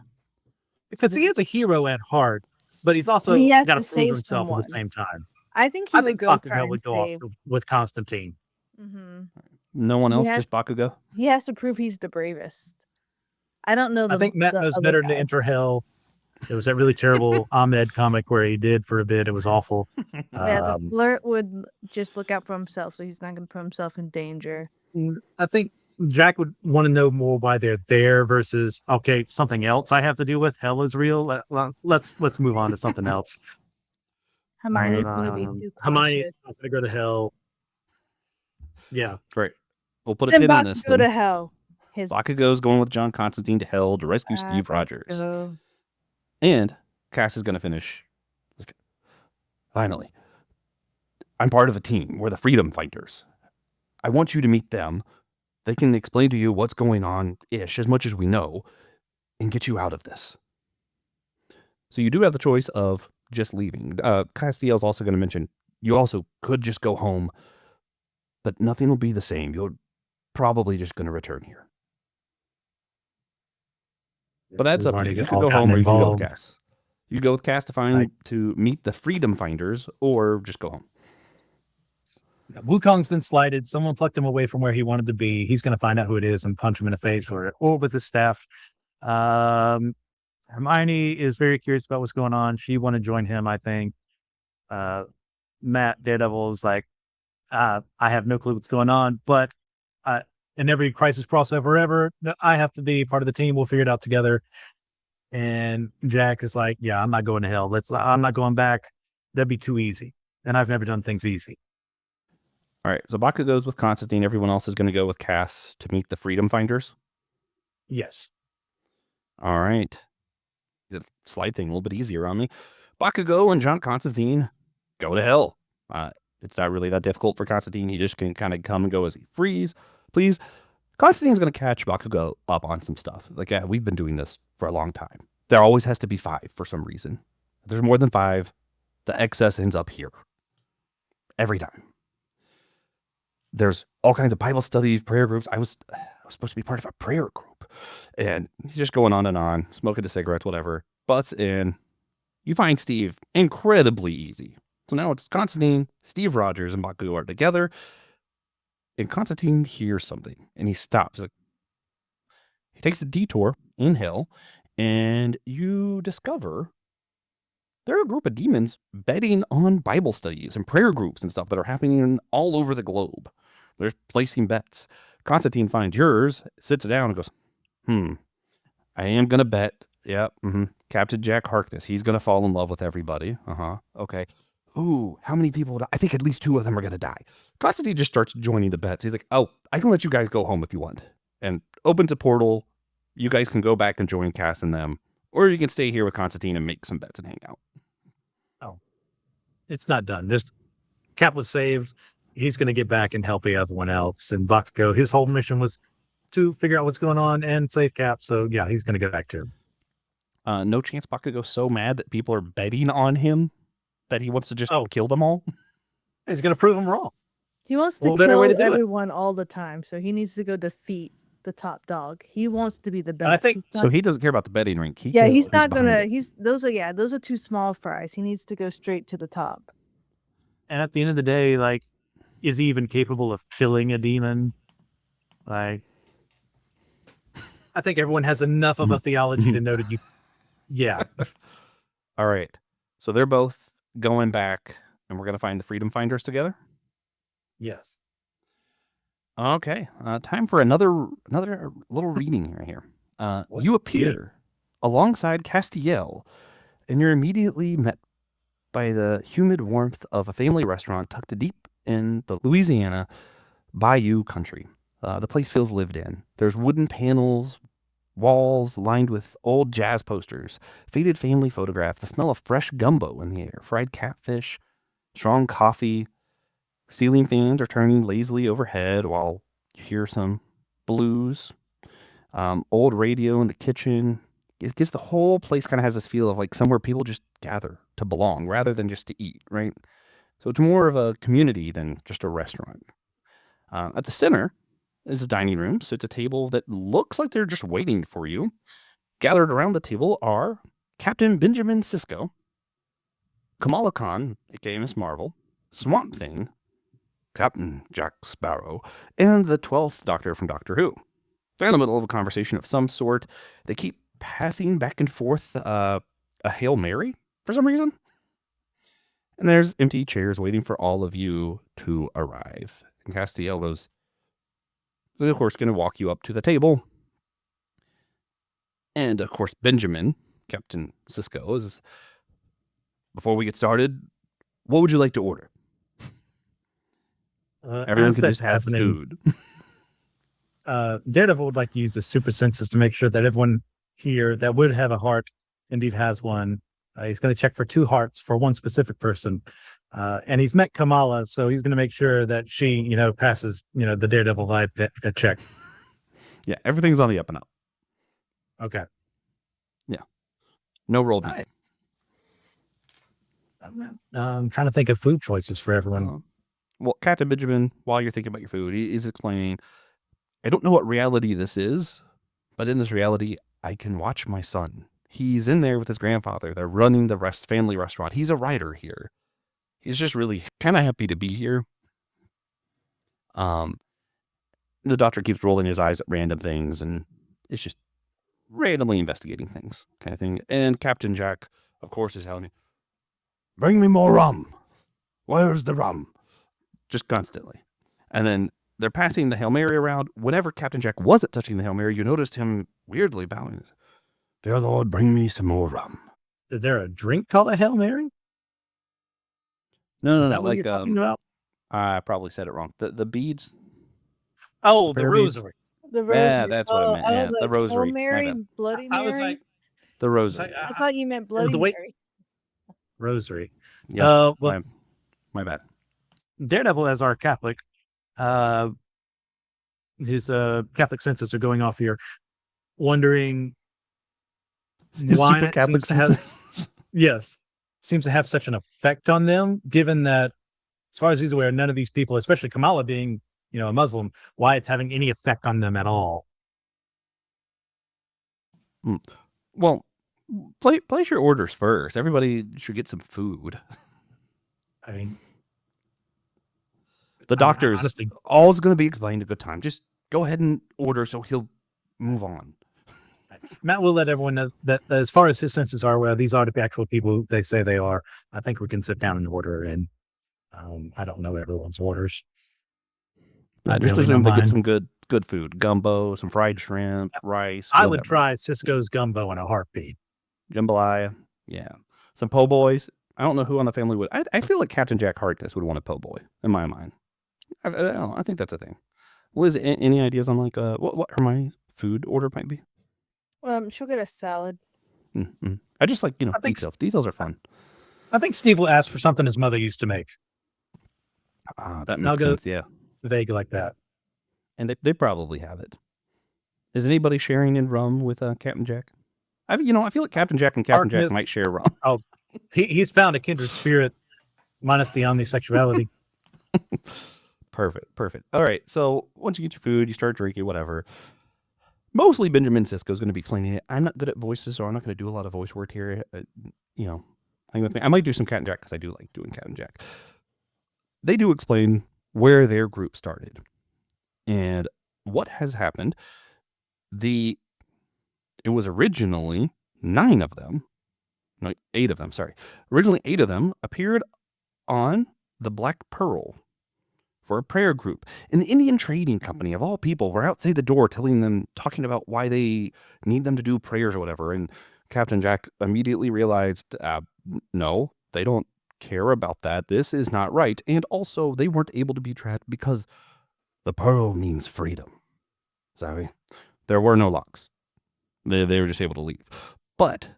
Because he is a hero at heart, but he's also He has got to to prove save himself at the someone. same time. I think he I would think go try Bakugo and would go save. off with Constantine. Mm-hmm. No one He else, has- just Bakugo? He has to prove he's the bravest. I don't know. I think Matt knows other better than to guy. enter hell. There was that really terrible Ahmed comic where he did for a bit. It was awful. Yeah, the flirt would just look out for himself, so he's not going to put himself in danger. I think Jack would want to know more why they're there versus, okay, something else I have to deal with. Hell is real. Let's move on to something else. Hermione's going to be too Hermione, cautious. I'm gonna go to hell. Yeah, Right. We'll put a Send pin on this. Bakugo to Then. hell. His Bakugo's going with John Constantine to hell to rescue Steve Rogers. Bakugo. And Cass is going to finish. Finally, I'm part of a team. We're the Freedom Fighters. I want you to meet them. They can explain to you what's going on-ish, as much as we know, and get you out of this. So you do have the choice of just leaving. Castiel's also going to mention you also could just go home, but nothing will be the same. You're probably just going to return here. But that's up to you. You can go home or you can go with Cass. You go with Cass to meet the Freedom Finders, or just go home. Wukong's been slighted. Someone plucked him away from where he wanted to be. He's going to find out who it is and punch him in the face for it, or with his staff. Hermione is very curious about what's going on. She want to join him, I think. Matt, Daredevil, is like, I have no clue what's going on, but in every crisis crossover ever, I have to be part of the team. We'll figure it out together. And Jack is like, yeah, I'm not going to hell. I'm not going back. That'd be too easy. And I've never done things easy. All right. So Bakugo goes with Constantine. Everyone else is going to go with Cass to meet the Freedom Finders. Yes. All right. The slide thing a little bit easier on me. Bakugo and John Constantine go to hell. It's not really that difficult for Constantine. He just can kind of come and go as he please. Constantine's going to catch Bakugo up on some stuff. Like, yeah, we've been doing this for a long time. There always has to be 5 for some reason. If there's more than 5, the excess ends up here. Every time. There's all kinds of Bible studies, prayer groups. I was supposed to be part of a prayer group. And he's just going on and on, smoking the cigarettes, whatever. Butts in. You find Steve incredibly easy. So now it's Constantine, Steve Rogers, and Bakugo are together. And Constantine hears something, and he stops. He takes a detour in hell, and you discover there are a group of demons betting on Bible studies and prayer groups and stuff that are happening all over the globe. They're placing bets. Constantine finds yours, sits down, and goes, I am going to bet. Yep. Captain Jack Harkness. He's going to fall in love with everybody. Okay. Ooh, how many people? I think at least 2 of them are going to die. Constantine just starts joining the bets. He's like, oh, I can let you guys go home if you want. And opens a portal. You guys can go back and join Cass and them. Or you can stay here with Constantine and make some bets and hang out. Oh, it's not done. Cap was saved. he's going to get back and help everyone else. And Bakugo, his whole mission was to figure out what's going on and save Cap. So yeah, he's going to go back too. No chance Bakugo's so mad that people are betting on him that he wants to just Oh. kill them all? He's going to prove them wrong. He wants to Well, better way to kill do it. everyone all the time, so he needs to go defeat the top dog. He wants to be the best. I think- He's So not- he doesn't care about the betting ring. He yeah, cares he's who's not behind gonna. it. Those are too small fries. He needs to go straight to the top. And at the end of the day, like, is he even capable of killing a demon? Like, I think everyone has enough of a theology to know that you, yeah. All right. So they're both going back, and we're going to find the Freedom Finders together? Yes. Okay. Time for another little reading right here. You appear alongside Castiel, and you're immediately met by the humid warmth of a family restaurant tucked deep in the Louisiana bayou country. The place feels lived in. There's wooden panels, walls lined with old jazz posters, faded family photographs, the smell of fresh gumbo in the air, fried catfish, strong coffee. Ceiling fans are turning lazily overhead while you hear some blues. Old radio in the kitchen. It gives the whole place kind of has this feel of like somewhere people just gather to belong rather than just to eat, right? So it's more of a community than just a restaurant. At the center is a dining room. So it's a table that looks like they're just waiting for you. Gathered around the table are Captain Benjamin Sisko, Kamala Khan, aka Miss Marvel, Swamp Thing, Captain Jack Sparrow, and the 12th Doctor from Doctor Who. They're in the middle of a conversation of some sort. They keep passing back and forth a Hail Mary for some reason. And there's empty chairs waiting for all of you to arrive. And Castiel goes, of course, going to walk you up to the table. And, of course, Benjamin, Captain Sisko, is, before we get started, what would you like to order? Everyone can just have food. Daredevil would like to use the super senses to make sure that everyone here that would have a heart indeed has one. He's going to check for 2 hearts for one specific person. And he's met Kamala, so he's going to make sure that she, passes, the Daredevil vibe check. Yeah, everything's on the up and up. Okay. Yeah. No roll. Right. I'm trying to think of food choices for everyone. Well, Captain Benjamin, while you're thinking about your food, he's explaining, I don't know what reality this is, but in this reality, I can watch my son. He's in there with his grandfather. They're running the family restaurant. He's a writer here. He's just really kind of happy to be here. The doctor keeps rolling his eyes at random things, and it's just randomly investigating things kind of thing. And Captain Jack, of course, is telling me, bring me more rum. Where's the rum? Just constantly. And then they're passing the Hail Mary around. Whenever Captain Jack wasn't touching the Hail Mary, you noticed him weirdly bowing. Dear Lord, bring me some more rum. Is there a drink called a Hail Mary? No. Is that what you're talking about? I probably said it wrong. The beads. Oh, the prayer beads? rosary. The rosary. Yeah, that's what I meant. Yeah, was the like, rosary. Hail My Mary, bad. Bloody Mary. I was like, The rosary. I thought you meant Bloody wait- Mary. rosary. Yeah, Well, my bad. Daredevil, as our Catholic, his Catholic senses are going off here, wondering His why super it Catholic seems to have, yes, seems to have such an effect on them, given that, as far as he's aware, none of these people, especially Kamala being, a Muslim, why it's having any effect on them at all. Well, place your orders first. Everybody should get some food. I mean, The doctor's honestly, all's going to be explained a good time. Just go ahead and order so he'll move on. Matt will let everyone know that as far as his senses are, well, these are the actual people they say they are. I think we can sit down and order, and I don't know everyone's orders. I just Really, assume no they get mind. some good food. Gumbo, some fried shrimp, rice. I would whatever. try Cisco's gumbo in a heartbeat. Jambalaya. Yeah. Some po' boys. I don't know who on the family would. I feel like Captain Jack Harkness would want a po' boy in my mind. I don't know, I think that's a thing. Liz, any ideas on like what Hermione's food order might be? She'll get a salad. Mm-hmm. I just like I think details. Details are fun. I think Steve will ask for something his mother used to make. That And I'll makes go sense, yeah. vague like that. And they probably have it. Is anybody sharing in rum with Captain Jack? I feel like Captain Jack and Captain Jack Harkness. might share rum. Oh, he's found a kindred spirit, minus the omnisexuality. Perfect. All right, so once you get your food, you start drinking, whatever. Mostly Benjamin Sisko's going to be explaining it. I'm not good at voices, so I'm not going to do a lot of voice work here. Hang with me. I might do some Cat and Jack because I do like doing Cat and Jack. They do explain where their group started and what has happened. It was originally 9 of them. No, 8 of them, sorry. Originally 8 of them appeared on the Black Pearl for a prayer group. And the Indian Trading Company, of all people, were outside the door talking about why they need them to do prayers or whatever. And Captain Jack immediately realized, no, they don't care about that. This is not right. And also, they weren't able to be trapped because the pearl means freedom. Sorry. There were no locks. They were just able to leave. But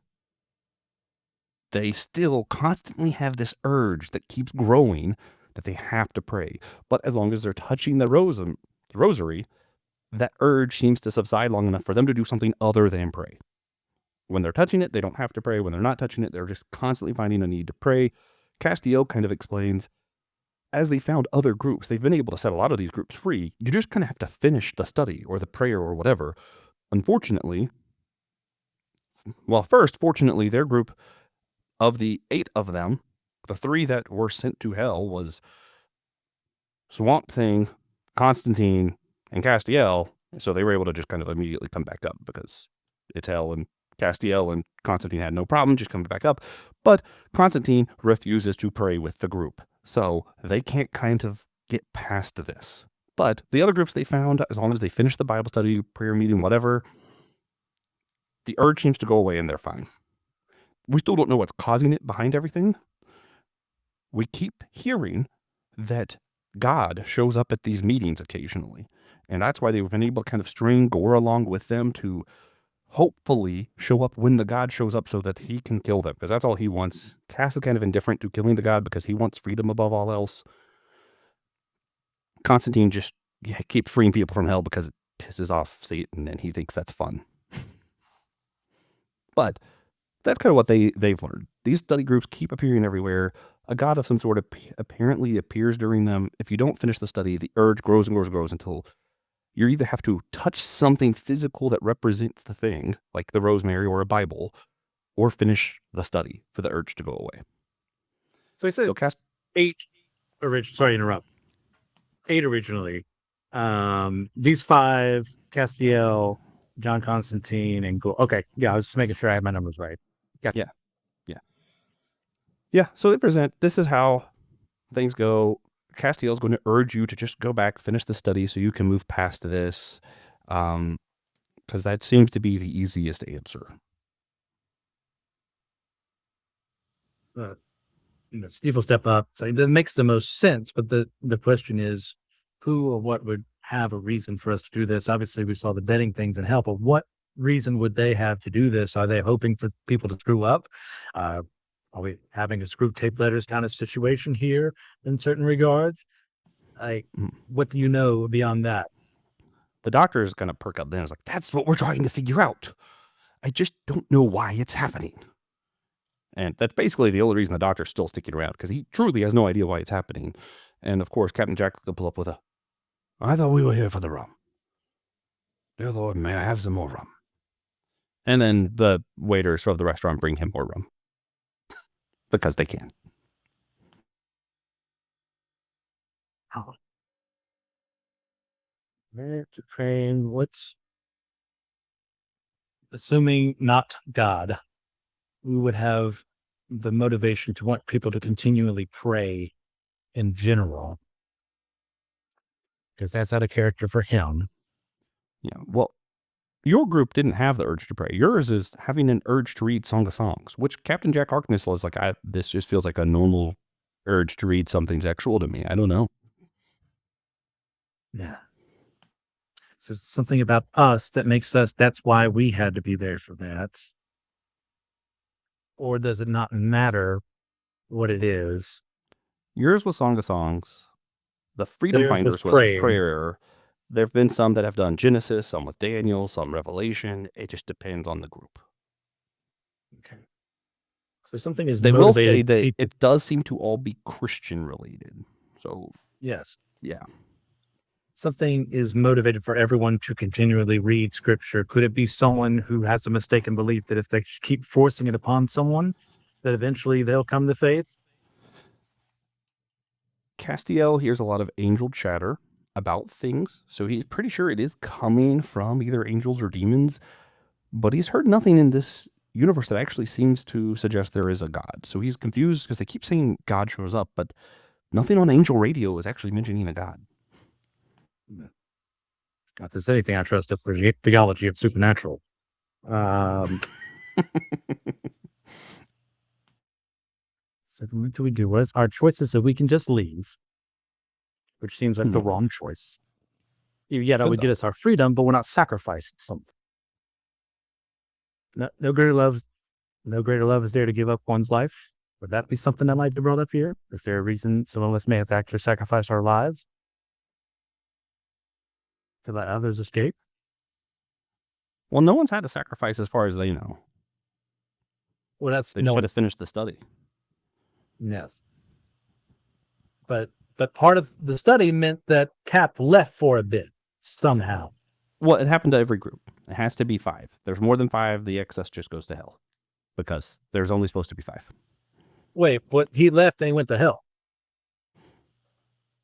they still constantly have this urge that keeps growing that they have to pray. But as long as they're touching the rosary, that urge seems to subside long enough for them to do something other than pray. When they're touching it, they don't have to pray. When they're not touching it, they're just constantly finding a need to pray. Castiel kind of explains, as they found other groups, they've been able to set a lot of these groups free. You just kind of have to finish the study or the prayer or whatever. Unfortunately, fortunately, their group, of the 8 of them, the 3 that were sent to hell was Swamp Thing, Constantine, and Castiel. So they were able to just kind of immediately come back up because it's hell, and Castiel and Constantine had no problem just coming back up. But Constantine refuses to pray with the group. So they can't kind of get past this. But the other groups they found, as long as they finish the Bible study, prayer meeting, whatever, the urge seems to go away and they're fine. We still don't know what's causing it behind everything. We keep hearing that God shows up at these meetings occasionally. And that's why they've been able to kind of string Gorr along with them to hopefully show up when the God shows up so that he can kill them. Because that's all he wants. Cass is kind of indifferent to killing the God because he wants freedom above all else. Constantine just keeps freeing people from hell because it pisses off Satan and he thinks that's fun. But that's kind of what they've learned. These study groups keep appearing everywhere. A god of some sort apparently appears during them. If you don't finish the study, the urge grows and grows and grows until you either have to touch something physical that represents the thing, like the rosemary or a Bible, or finish the study for the urge to go away. So he said 8 sorry to interrupt. 8 originally. These 5, Castiel, John Constantine, and Gorr. Okay, yeah, I was just making sure I had my numbers right. Gotcha. Yeah, so they present, this is how things go. Castiel's going to urge you to just go back, finish the study so you can move past this, because that seems to be the easiest answer. Steve will step up. So that makes the most sense, but the question is, who or what would have a reason for us to do this? Obviously, we saw the betting things and help, but what reason would they have to do this? Are they hoping for people to screw up? Are we having a screw tape letters kind of situation here in certain regards? What do you know beyond that? The doctor is going to perk up then. It's like, that's what we're trying to figure out. I just don't know why it's happening. And that's basically the only reason the doctor's still sticking around, because he truly has no idea why it's happening. And of course, Captain Jack will pull up with I thought we were here for the rum. Dear Lord, may I have some more rum? And then the waiters of the restaurant bring him more rum. Because they can. To train, what's assuming not God, we would have the motivation to want people to continually pray in general, because that's out of character for him. Yeah, well, your group didn't have the urge to pray. Yours is having an urge to read Song of Songs, which Captain Jack Harkness was like, this just feels like a normal urge to read something sexual to me. I don't know. Yeah. So there's something about us that makes us, that's why we had to be there for that. Or does it not matter what it is? Yours was Song of Songs. The Freedom Theirs was Finders was prayer. prayer. There have been some that have done Genesis, some with Daniel, some Revelation. It just depends on the group. Okay. So something is They will say motivated that people. it does seem to all be Christian related. So, Yes. yeah. Something is motivated for everyone to continually read scripture. Could it be someone who has a mistaken belief that if they just keep forcing it upon someone, that eventually they'll come to faith? Castiel hears a lot of angel chatter about things, so he's pretty sure it is coming from either angels or demons, but he's heard nothing in this universe that actually seems to suggest there is a God. So he's confused because they keep saying God shows up, but nothing on angel radio is actually mentioning a God. If there's anything I trust, it's the theology of supernatural. So what do we do? What is our choices if we can just leave? Which seems like the wrong choice. Yeah, that would get us our freedom, but we're not sacrificing something. No greater love is there to give up one's life. Would that be something that might be brought up here? Is there a reason some of us may have to actually sacrifice our lives to let others escape? Well, no one's had to sacrifice as far as they know. Well, that's They just had to finish the study. Yes. But part of the study meant that Cap left for a bit somehow. Well, it happened to every group. It has to be 5. There's more than 5, the excess just goes to hell. Because there's only supposed to be 5. Wait, but he left and he went to hell.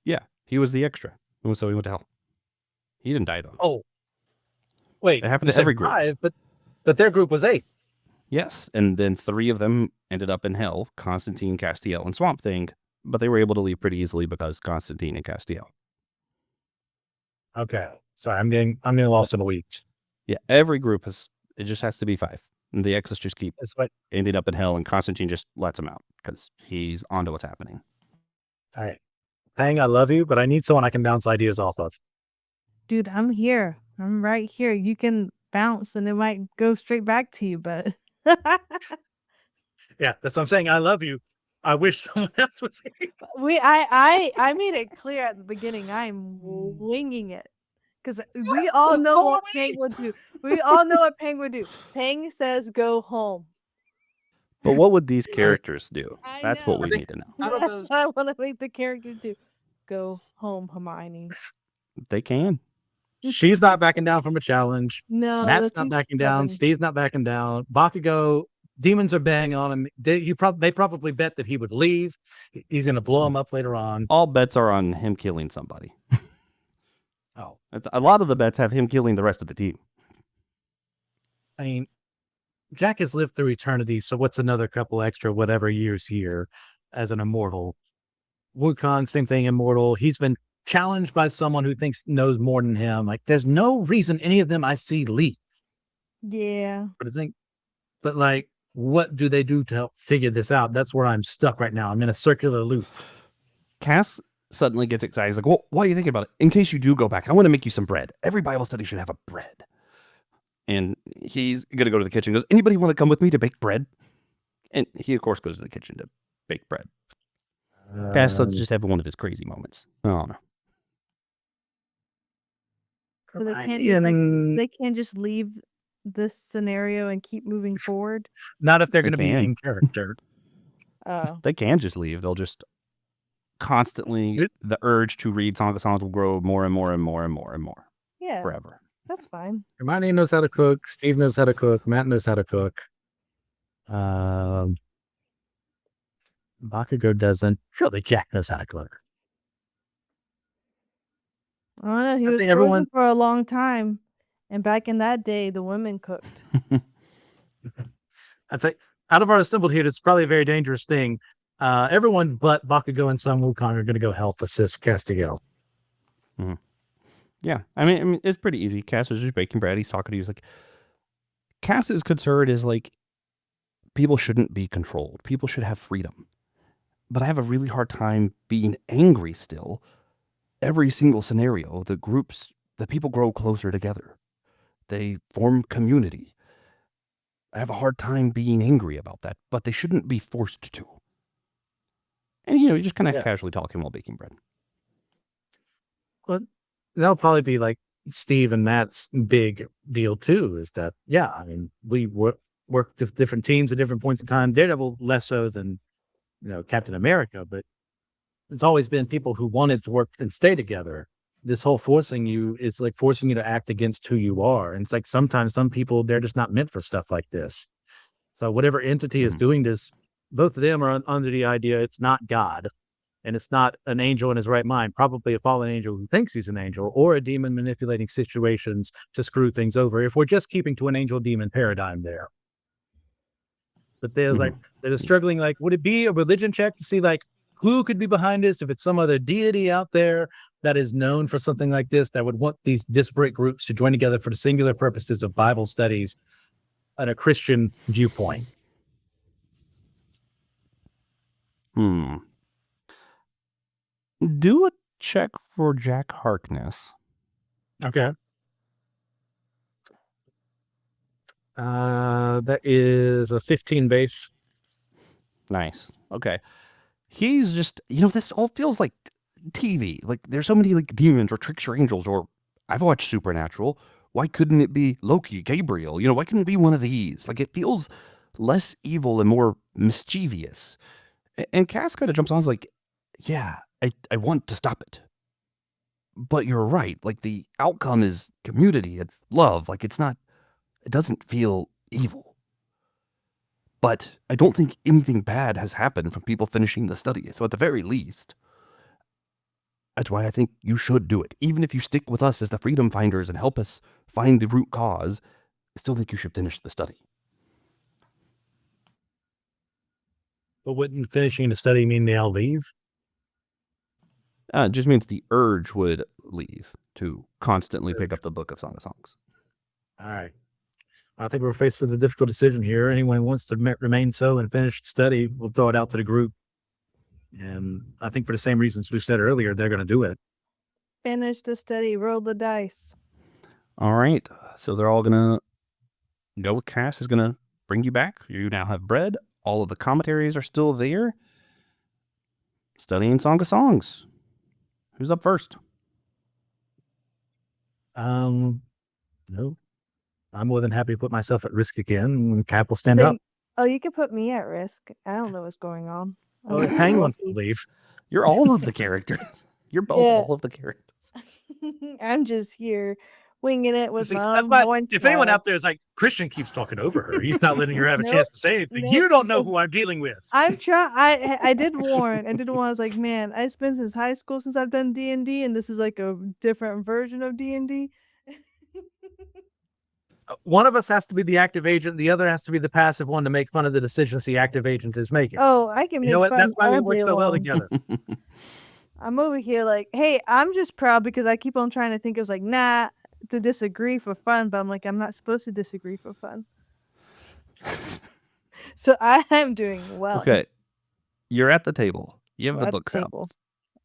Yeah, he was the extra. So he went to hell. He didn't die though. Oh. Wait, it happened to every group. 5, but their group was 8. Yes, and then 3 of them ended up in hell, Constantine, Castiel, and Swamp Thing, but they were able to leave pretty easily because Constantine and Castiel. Okay. Sorry, I'm getting lost in the weeds. Yeah, every group it just has to be 5. And the X's just keep ending up in hell, and Constantine just lets them out because he's onto what's happening. All right. Pang, I love you, but I need someone I can bounce ideas off of. Dude, I'm here. I'm right here. You can bounce and it might go straight back to you, but yeah, that's what I'm saying. I love you. I wish someone else was here. I made it clear at the beginning. I'm winging it. Because we all know what Pang would do. We all know what Pang would do. Pang says go home. But what would these characters do? That's what we need to know. That's what I want to make the character do. Go home, Hermione. They can. She's not backing down from a challenge. No, Matt's not backing down. Steve's not backing down. Bakugo, demons are banging on him. They probably bet that he would leave. He's going to blow him up later on. All bets are on him killing somebody. Oh. A lot of the bets have him killing the rest of the team. I mean, Jack has lived through eternity, so what's another couple extra whatever years here as an immortal? Wukong, same thing, immortal. He's been challenged by someone who thinks knows more than him. Like, there's no reason any of them I see leave. Yeah. But like, what do they do to help figure this out? That's where I'm stuck right now. I'm in a circular loop. Cass suddenly gets excited. He's like, well, why are you thinking about it? In case you do go back, I want to make you some bread. Every Bible study should have a bread. And he's going to go to the kitchen. Goes, anybody want to come with me to bake bread? And he, of course, goes to the kitchen to bake bread. Cass just having one of his crazy moments. I don't know. So they can't just leave this scenario and keep moving forward? Not if they're going to be in character. They can just leave. They'll just constantly, the urge to read Song of the Songs will grow more and more and more and more and more. Yeah. Forever. That's fine. Hermione knows how to cook. Steve knows how to cook. Matt knows how to cook. Bakugo doesn't. Surely Jack knows how to cook. I don't know. He was frozen for a long time. And back in that day, the women cooked. I'd say, out of our assembled here, it's probably a very dangerous thing. Everyone but Bakugo and Sun Wukong are going to go help assist Castiel. Mm-hmm. Yeah, I mean, it's pretty easy. Cass is just baking bread. He's talking to you. He's like, Cass's concern is like, people shouldn't be controlled. People should have freedom. But I have a really hard time being angry still. Every single scenario, the people grow closer together. They form community. I have a hard time being angry about that, but they shouldn't be forced to. And, you're just kind of casually talking while baking bread. But that'll probably be like Steve and Matt's big deal too. Is that I mean we work with different teams at different points in time. Daredevil less so than Captain America, but it's always been people who wanted to work and stay together. This whole forcing you is like forcing you to act against who you are. And it's like sometimes some people, they're just not meant for stuff like this. So whatever entity is doing this, both of them are under the idea it's not God and it's not an angel in his right mind, probably a fallen angel who thinks he's an angel, or a demon manipulating situations to screw things over. If we're just keeping to an angel demon paradigm there. But there's like, they're struggling, like, would it be a religion check to see like who could be behind this? If it's some other deity out there that is known for something like this, that would want these disparate groups to join together for the singular purposes of Bible studies and a Christian viewpoint. Do a check for Jack Harkness. Okay. That is a 15 base. Nice. Okay. He's just, this all feels like TV. Like, there's so many, like, demons or tricks or angels, or I've watched Supernatural. Why couldn't it be Loki, Gabriel? Why couldn't it be one of these? Like, it feels less evil and more mischievous. And Cass kind of jumps on, is like, yeah, I want to stop it. But you're right. Like, the outcome is community. It's love. Like, it doesn't feel evil. But I don't think anything bad has happened from people finishing the study. So at the very least, that's why I think you should do it. Even if you stick with us as the freedom finders and help us find the root cause, I still think you should finish the study. But wouldn't finishing the study mean they all leave? It just means the urge would leave to constantly pick up the Book of Song of Songs. All right. I think we're faced with a difficult decision here. Anyone who wants to remain so and finish the study, we'll throw it out to the group. And I think for the same reasons we said earlier, they're going to do it. Finish the study, roll the dice. All right. So they're all going to go with Cass is going to bring you back. You now have bread. All of the commentaries are still there. Studying Song of Songs. Who's up first? No. I'm more than happy to put myself at risk again when Cap will stand up. Oh, you can put me at risk. I don't know what's going on. Oh, if Hang wants to leave. You're all of the characters. You're both all of the characters. I'm just here winging it with if anyone out there is like, Christian keeps talking over her, he's not letting her have a chance to say anything. You don't know who I'm dealing with. I'm trying. I did warn. I was like, man, it's been since high school since I've done D&D, and this is like a different version of D&D. One of us has to be the active agent. The other has to be the passive one to make fun of the decisions the active agent is making. Oh, I can make fun. That's why we work so well together. I'm over here like, hey, I'm just proud because I keep on trying to think it was like, nah, to disagree for fun. But I'm like, I'm not supposed to disagree for fun. So I am doing well. Okay. You're at the table. You have the books out.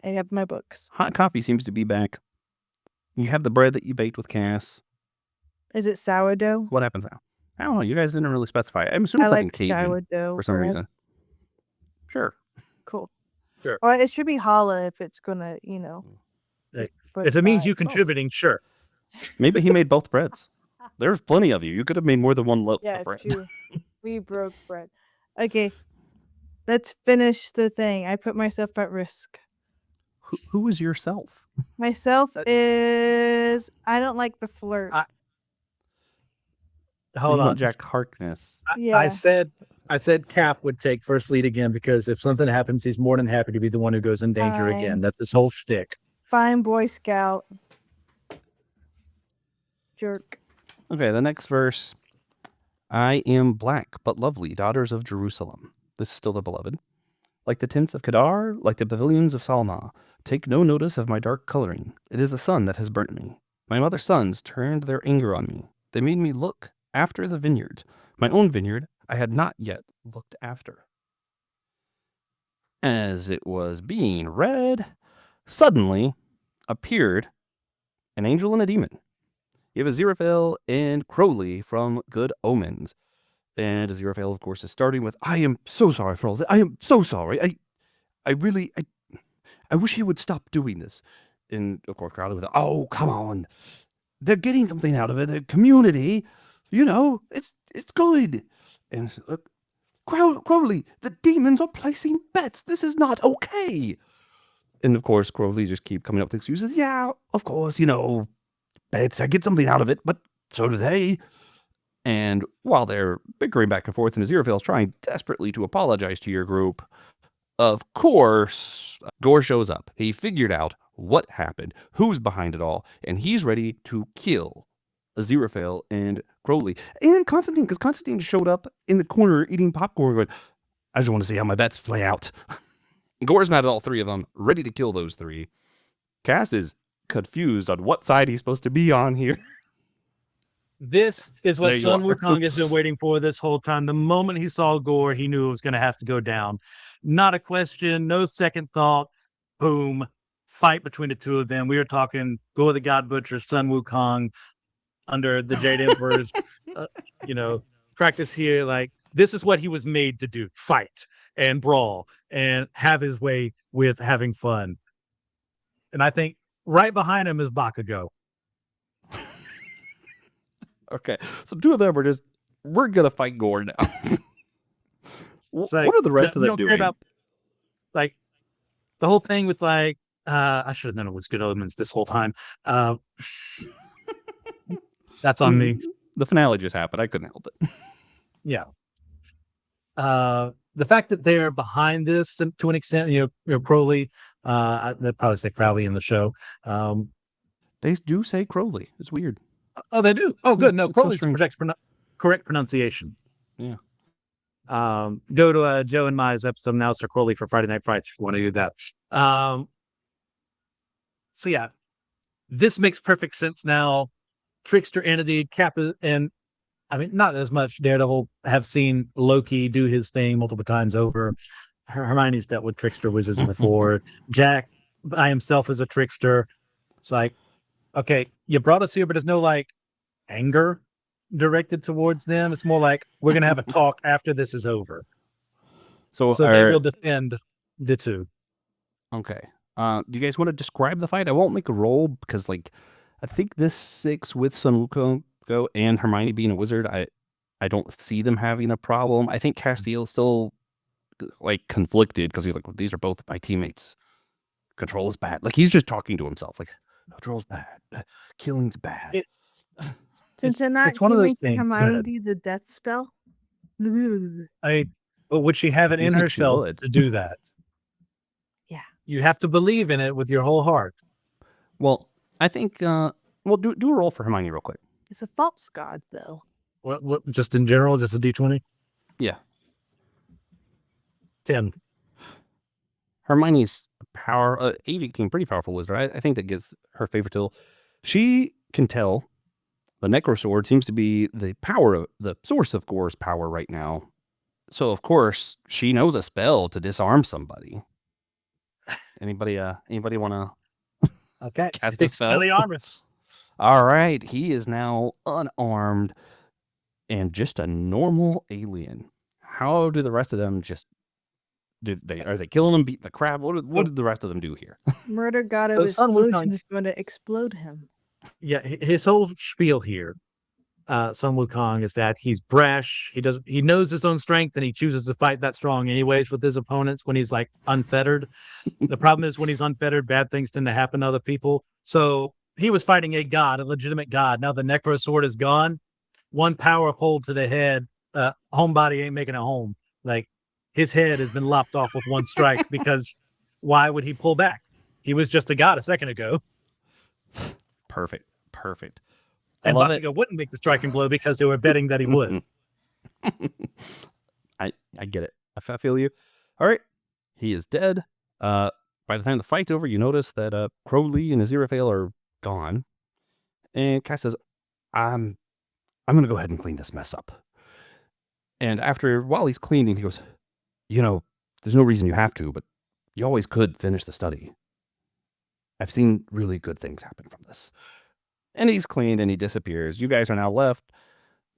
I have my books. Hot coffee seems to be back. You have the bread that you baked with Cass. Is it sourdough? What happens now? I don't know. You guys didn't really specify. I'm assuming I it's like Cajun sourdough for some reason. Sure. Cool. Sure. Well, it should be challah if it's gonna, If it means you contributing, sure. Maybe he made both breads. There's plenty of you. You could have made more than one loaf of bread. True. We broke bread. Okay. Let's finish the thing. I put myself at risk. Who is yourself? Myself is I don't like the flirt. Hold on, Jack Harkness. I said Cap would take first lead again because if something happens, he's more than happy to be the one who goes in danger again. That's this whole shtick. Fine, Boy Scout. Jerk. Okay, the next verse. I am black but lovely, daughters of Jerusalem. This is still the beloved. Like the tents of Kedar, like the pavilions of Salma, take no notice of my dark coloring. It is the sun that has burnt me. My mother's sons turned their anger on me. They made me look after the vineyard. My own vineyard I had not yet looked after. As it was being read, suddenly appeared an angel and a demon. You have Aziraphale and Crowley from Good Omens. And Aziraphale, of course, is starting with, I am so sorry for all this. I am so sorry. I wish he would stop doing this. And of course, Crowley was, oh, come on. They're getting something out of it. The community, it's good. And Crowley, the demons are placing bets. This is not okay. And of course, Crowley just keep coming up with excuses. Yeah, of course, bets. I get something out of it, but so do they. And while they're bickering back and forth, and Aziraphale's trying desperately to apologize to your group, of course, Gorr shows up. He figured out what happened, who's behind it all, and he's ready to kill Aziraphale and Crowley. And Constantine, because Constantine showed up in the corner eating popcorn going, I just want to see how my bets play out. Gorr's mad at all three of them, ready to kill those three. Cass is confused on what side he's supposed to be on here. This is There what you Sun are. Wukong has been waiting for this whole time. The moment he saw Gorr, he knew it was going to have to go down. Not a question, no second thought. Boom. Fight between the two of them. We are talking Gorr the God Butcher, Sun Wukong under the Jade Emperor's, practice here. Like, this is what he was made to do. Fight and brawl and have his way with having fun. And I think right behind him is Bakugo. Okay, so two of them are just, we're going to fight Gorr now. Like, what are the rest of them doing? About, like, the whole thing with, like, I should have known it was Good Omens this whole time. That's on me. The finale just happened. I couldn't help it. Yeah. The fact that they're behind this to an extent, Crowley, they'd probably say Crowley in the show. They do say Crowley. It's weird. Oh, they do? Oh, good. No, It's so Crowley's strange. correct pronunciation. Yeah. Go to Joe and Maya's episode now, Sir Crowley for Friday Night Frights if you want to do that. So yeah, this makes perfect sense now. Trickster entity, Kappa, and I mean, not as much Daredevil have seen Loki do his thing multiple times over. Hermione's dealt with trickster wizards before. Jack by himself is a trickster. It's like, okay, you brought us here, but there's no like anger directed towards them. It's more like we're gonna have a talk after this is over. So they will defend the two. Okay. Do you guys want to describe the fight? I won't make a roll because, like, I think this 6 with Sun Wukong and Hermione being a wizard, I don't see them having a problem. I think Castiel's still like conflicted because he's like, well, these are both my teammates. Control is bad. Like, he's just talking to himself. Like, control's bad. Killing's bad. Since they're not it's one of those things. Hermione the death spell. But would she have it in herself to do that? Yeah. You have to believe in it with your whole heart. Well, I think do a roll for Hermione real quick. It's a false god, though. What? Just in general, just a D20? Yeah. 10. Hermione's Agent King, pretty powerful wizard. I think that gives her favorite till. She can tell the Necrosword seems to be the source of Gorr's power right now. So of course she knows a spell to disarm somebody. Anybody want to? Okay. Cast a spell. Expelliarmus. All right, he is now unarmed and just a normal alien. How do the rest of them are they killing him, beating the crap? What did the rest of them do here? Murder god of his illusion is going to explode him. Yeah, his whole spiel here, Sun Wukong, is that he's brash. He knows his own strength, and he chooses to fight that strong anyways with his opponents when he's like unfettered. The problem is when he's unfettered, bad things tend to happen to other people. So he was fighting a god, a legitimate god. Now the Necro Sword is gone. One power hold to the head. Homebody ain't making a home. Like, his head has been lopped off with one strike because why would he pull back? He was just a god a second ago. Perfect. And Bakugo wouldn't make the striking blow because they were betting that he would. I get it. I feel you. All right. He is dead. By the time the fight's over, you notice that Crowley and Aziraphale are gone. And Cass says, I'm going to go ahead and clean this mess up. And while he's cleaning, he goes, there's no reason you have to, but you always could finish the study. I've seen really good things happen from this. And he's cleaned and he disappears. You guys are now left,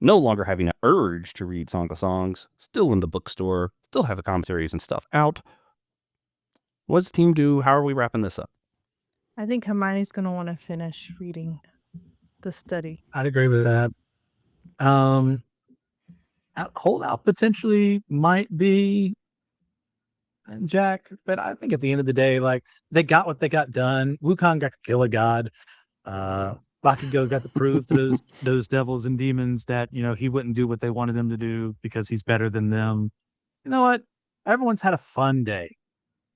no longer having an urge to read Song of Songs, still in the bookstore, still have the commentaries and stuff out. What does the team do? How are we wrapping this up? I think Hermione's going to want to finish reading the study. I'd agree with that. Holdout potentially might be Jack, but I think at the end of the day, like they got what they got done. Wukong got to kill a god. Bakugo got to prove to those devils and demons that he wouldn't do what they wanted him to do because he's better than them. You know what? Everyone's had a fun day,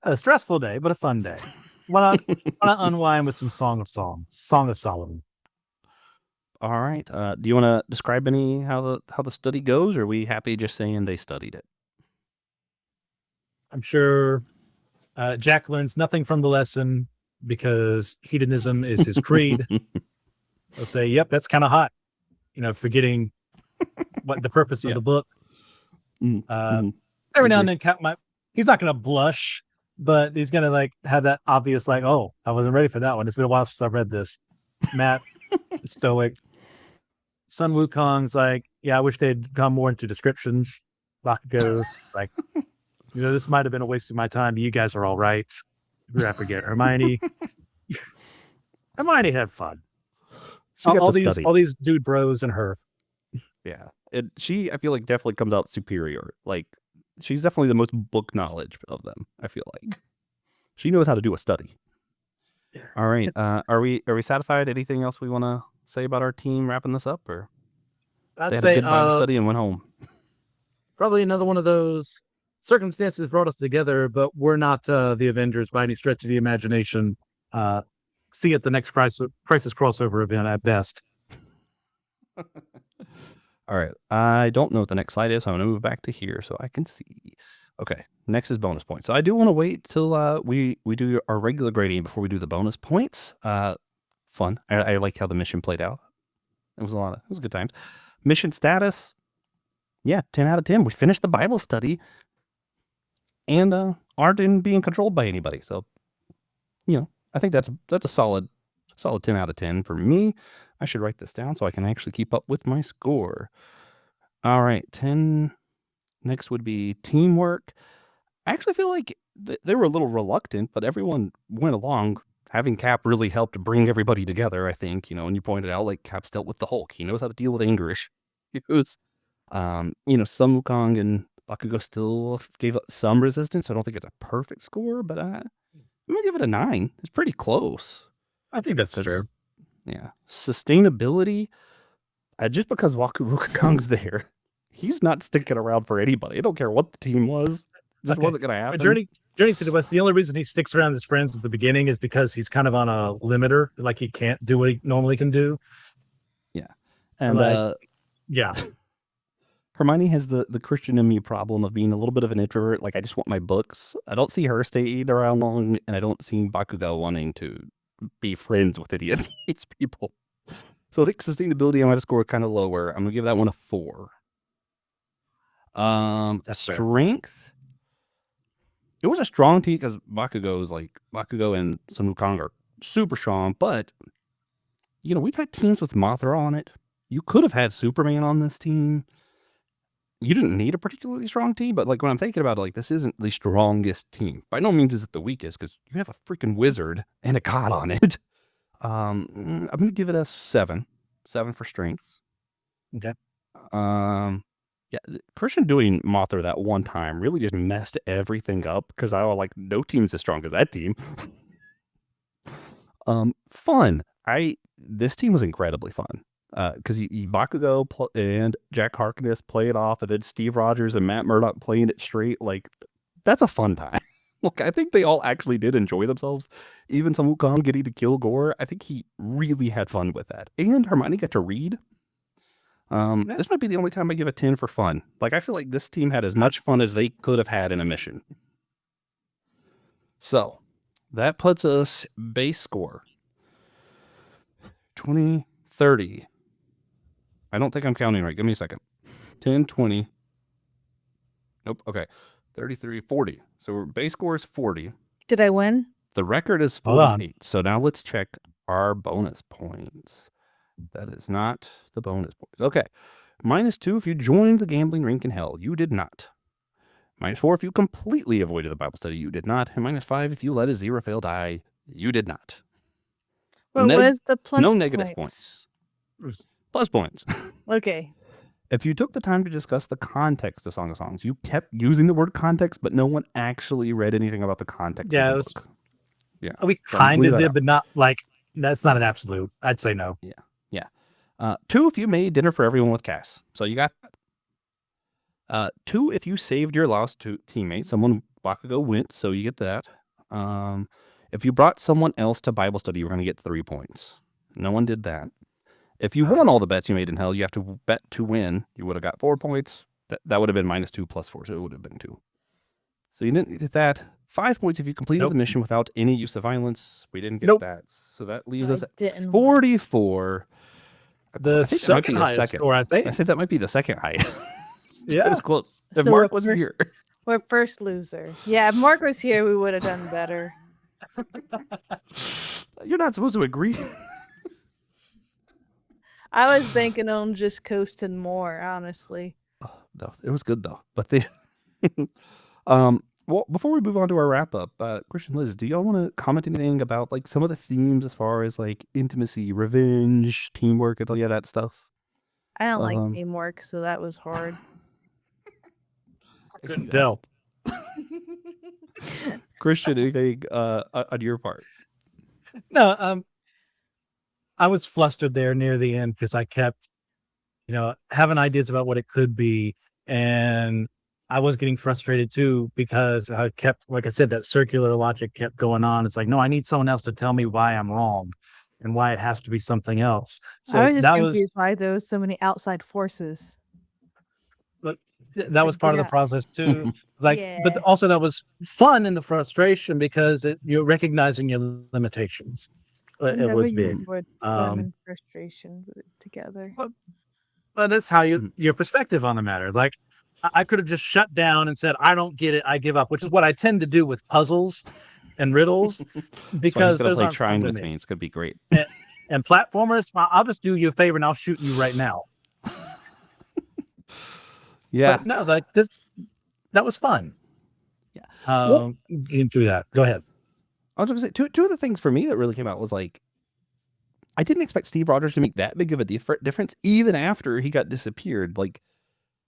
a stressful day, but a fun day. Why not unwind with some Song of Solomon? All right. Do you want to describe how the study goes, or are we happy just saying they studied it? I'm sure Jack learns nothing from the lesson because hedonism is his creed. Let's say, yep, that's kind of hot. Forgetting what the purpose of the book. Every now and then, he's not going to blush, but he's going to have that obvious oh, I wasn't ready for that one. It's been a while since I've read this. Matt, stoic. Sun Wukong's yeah, I wish they'd gone more into descriptions. Bakugo, this might have been a waste of my time. You guys are all right. I forget Hermione. Hermione had fun. All these dude bros and her. Yeah, she I feel like definitely comes out superior. She's definitely the most book knowledge of them. I feel like she knows how to do a study. All right, are we satisfied? Anything else we want to say about our team wrapping this up, or I'd they had say a good Bible study and went home? Probably another one of those circumstances brought us together, but we're not the Avengers by any stretch of the imagination. See you at the next Crisis crossover event at best. All right, I don't know what the next slide is, so I'm going to move back to here so I can see. Okay, next is bonus points. So I do want to wait till we do our regular grading before we do the bonus points. Fun. I like how the mission played out. It was a good times. Mission status, yeah, 10 out of 10. We finished the Bible study and aren't being controlled by anybody. So, I think that's a solid 10 out of 10 for me. I should write this down so I can actually keep up with my score. All right, 10. Next would be teamwork. I actually feel like they were a little reluctant, but everyone went along. Having Cap really helped bring everybody together, I think, and you pointed out, Cap's dealt with the Hulk. He knows how to deal with anger issues. Sun Wukong and Bakugo still gave up some resistance. I don't think it's a perfect score, but I'm going to give it a 9. It's pretty close. I think that's fair. Yeah. Sustainability, just because Wukong's there, he's not sticking around for anybody. I don't care what the team was. Just wasn't going to happen. Journey to the West, the only reason he sticks around his friends at the beginning is because he's kind of on a limiter. He can't do what he normally can do. Yeah. And yeah. Hermione has the Christian in me problem of being a little bit of an introvert. I just want my books. I don't see her staying around long, and I don't see Bakugo wanting to be friends with any of these people. So I think sustainability, I'm going to score kind of lower. I'm going to give that one a 4. Strength. Fair. It was a strong team because Bakugo and Sun Wukong are super strong, but we've had teams with Mothra on it. You could have had Superman on this team. You didn't need a particularly strong team, but when I'm thinking about it, this isn't the strongest team. By no means is it the weakest because you have a freaking wizard and a god on it. I'm going to give it a 7. 7 for strength. Okay. Yeah, Christian doing Mothra that one time really just messed everything up because I was no team's as strong as that team. Fun. This team was incredibly fun. Because Bakugo and Jack Harkness play it off, and then Steve Rogers and Matt Murdock playing it straight. That's a fun time. I think they all actually did enjoy themselves. Even Sun Wukong getting to kill Gorr, I think he really had fun with that. And Hermione got to read. This might be the only time I give a 10 for fun. I feel like this team had as much fun as they could have had in a mission. So, that puts us base score 20, 30. I don't think I'm counting right. Give me a second. 10, 20. Nope. Okay. 33, 40. So our base score is 40. Did I win? The record is 48. So now let's check our bonus points. That is not the bonus points. Okay. -2 if you joined the gambling rink in hell. You did not. -4 if you completely avoided the Bible study. You did not. And -5 if you let a 0 fail die. You did not. What was the plus no negative points? points. Plus points. Okay. If you took the time to discuss the context of Song of Songs, you kept using the word context, but no one actually read anything about the context of the book. Yeah. We So kind leave of that did, out. but not like that's not an absolute. I'd say no. Yeah. 2, if you made dinner for everyone with Cass. So you got that. 2, if you saved your lost teammate. Someone Bakugo went, so you get that. If you brought someone else to Bible study, you were going to get 3 points. No one did that. If you won all the bets you made in hell, you have to bet to win. You would have got 4 points. That would have been -2 plus 4, so it would have been 2. So you didn't get that. 5 points if you completed the mission without any use of violence. We didn't get that. So that leaves us at 44. The second highest score, I think. I said that might be the second highest. Yeah. It was close. If So Mark wasn't here. We're first loser. Yeah, if Mark was here, we would have done better. You're not supposed to agree. I was banking on just coasting more, honestly. Oh, no, it was good though. But well, before we move on to our wrap up, Christian, Liz, do y'all want to comment anything about like some of the themes as far as like intimacy, revenge, teamwork, and all that stuff? I don't like teamwork, so that was hard. I couldn't tell. Christian, anything on your part? No, I was flustered there near the end because I kept, having ideas about what it could be, and I was getting frustrated too because I kept, like I said, that circular logic kept going on. It's like, no, I need someone else to tell me why I'm wrong and why it has to be something else. So I was just confused why there was so many outside forces. But that was part of the process too. Yeah. But also that was fun in the frustration because you're recognizing your limitations. It was big. Fun and frustration together. But that's how your perspective on the matter. Like I could have just shut down and said, I don't get it, I give up, which is what I tend to do with puzzles and riddles because so he's gonna play Trine with me. It's gonna be great. And platformers, I'll just do you a favor and I'll shoot you right now. Yeah. But no, like that was fun. Yeah. Getting through that. Go ahead. I was going to say, two of the things for me that really came out was like, I didn't expect Steve Rogers to make that big of a difference even after he got disappeared. Like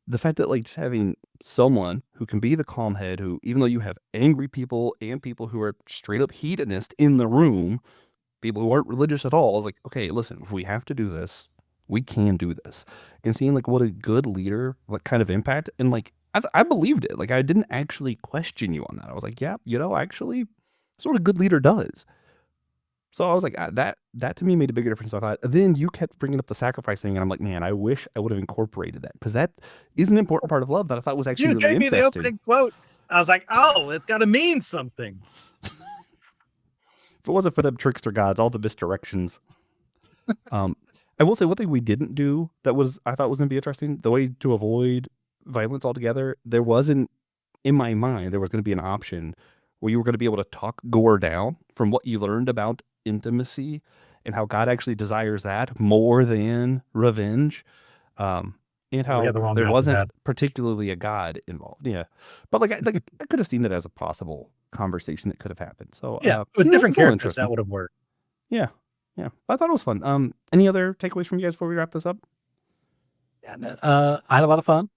the fact that like just having someone who can be the calm head, who, even though you have angry people and people who are straight up hedonist in the room, people who aren't religious at all, I was like, okay, listen, if we have to do this, we can do this. And seeing like what a good leader, what kind of impact, and like, I believed it. Like I didn't actually question you on that. I was like, yeah, actually, that's what a good leader does. So I was like, that to me made a bigger difference. I thought. Then you kept bringing up the sacrifice thing, and I'm like, man, I wish I would have incorporated that because that is an important part of love that I thought was actually really interesting. You gave me the opening quote. I was like, oh, it's got to mean something. If it wasn't for them trickster gods, all the misdirections. I will say one thing we didn't do that I thought was going to be interesting. The way to avoid violence altogether, there wasn't, in my mind, there was going to be an option where you were going to be able to talk Gorr down from what you learned about intimacy and how God actually desires that more than revenge. And how there wasn't particularly a God involved. Yeah. But like I could have seen that as a possible conversation that could have happened. So with different characters that would have worked. Yeah. Yeah. I thought it was fun. Any other takeaways from you guys before we wrap this up? Yeah, I had a lot of fun.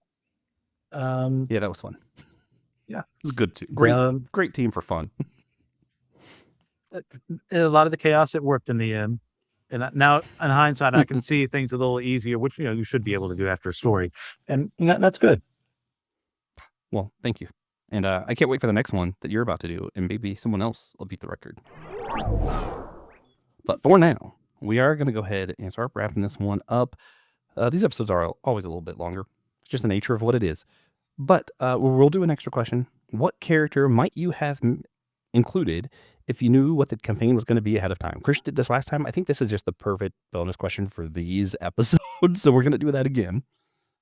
Yeah, that was fun. Yeah. It was good too. Great team for fun. A lot of the chaos, it worked in the end. And now in hindsight, I can see things a little easier, which, you should be able to do after a story. And that's good. Well, thank you. And I can't wait for the next one that you're about to do. And maybe someone else will beat the record. But for now, we are going to go ahead and start wrapping this one up. These episodes are always a little bit longer. It's just the nature of what it is. But we'll do an extra question. What character might you have included if you knew what the campaign was going to be ahead of time? Chris did this last time. I think this is just the perfect bonus question for these episodes. So we're going to do that again.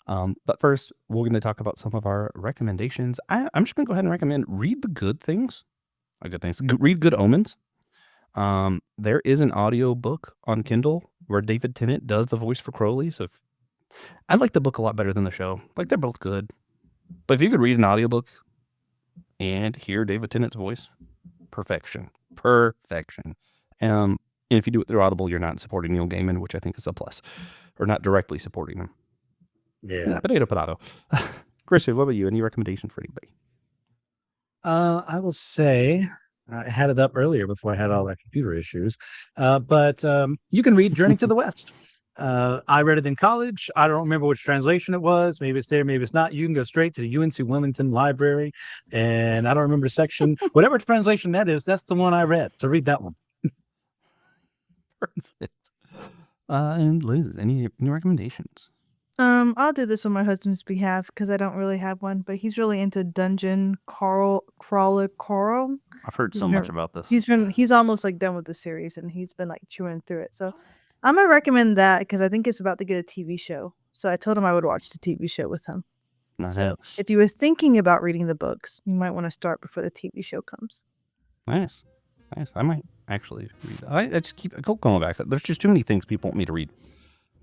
But first, we're going to talk about some of our recommendations. I'm just going to go ahead and recommend read the good things. Read Good Omens. There is an audio book on Kindle where David Tennant does the voice for Crowley. So I like the book a lot better than the show. Like they're both good. But if you could read an audiobook and hear David Tennant's voice, perfection. And if you do it through Audible, you're not supporting Neil Gaiman, which I think is a plus, or not directly supporting him. Yeah. Potato. Christian, what about you? Any recommendations for anybody? I will say I had it up earlier before I had all that computer issues. But you can read Journey to the West. I read it in college. I don't remember which translation it was. Maybe it's there, maybe it's not. You can go straight to the UNC Wilmington Library, and I don't remember the section. Whatever translation that is, that's the one I read. So read that one. Perfect. And Liz, any recommendations? I'll do this on my husband's behalf because I don't really have one, but he's really into Dungeon Crawler Coral. I've heard He's so been- much about this. He's almost like done with the series, and he's been like chewing through it. So I'm gonna recommend that because I think it's about to get a TV show. So I told him I would watch the TV show with him. Nice. If you were thinking about reading the books, you might want to start before the TV show comes. Nice. I might actually read that. I just keep going back. There's just too many things people want me to read.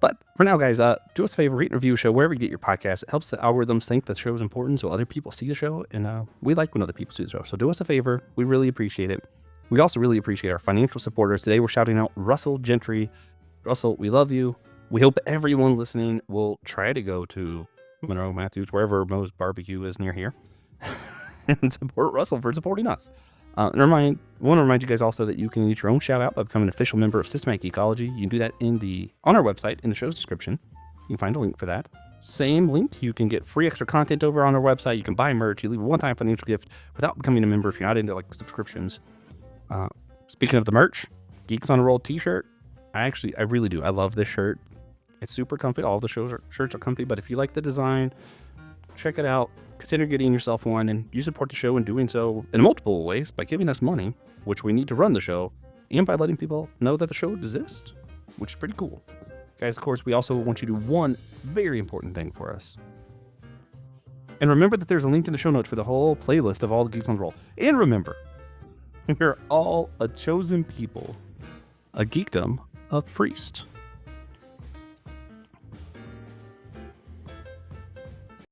But for now, guys, do us a favor, rate and review a show wherever you get your podcast. It helps the algorithms think the show is important so other people see the show. And we like when other people see the show. So do us a favor. We really appreciate it. We also really appreciate our financial supporters. Today, we're shouting out Russell Gentry. Russell, we love you. We hope everyone listening will try to go to Monroe, Matthews, wherever Moe's Barbecue is near here, and support Russell for supporting us. I want to remind you guys also that you can get your own shout out by becoming an official member of Systematic Ecology. You can do that on our website in the show's description. You can find a link for that. Same link. You can get free extra content over on our website. You can buy merch. You leave a one-time financial gift without becoming a member if you're not into like subscriptions. Speaking of the merch, Geeks on a Roll t-shirt. I really do. I love this shirt. It's super comfy. All the shirts are comfy, but if you like the design, check it out. Consider getting yourself one, and you support the show in doing so in multiple ways by giving us money, which we need to run the show, and by letting people know that the show exists, which is pretty cool. Guys, of course, we also want you to do one very important thing for us. And remember that there's a link in the show notes for the whole playlist of all the Geeks on the Roll. And remember, we're all a chosen people, a geekdom of priest.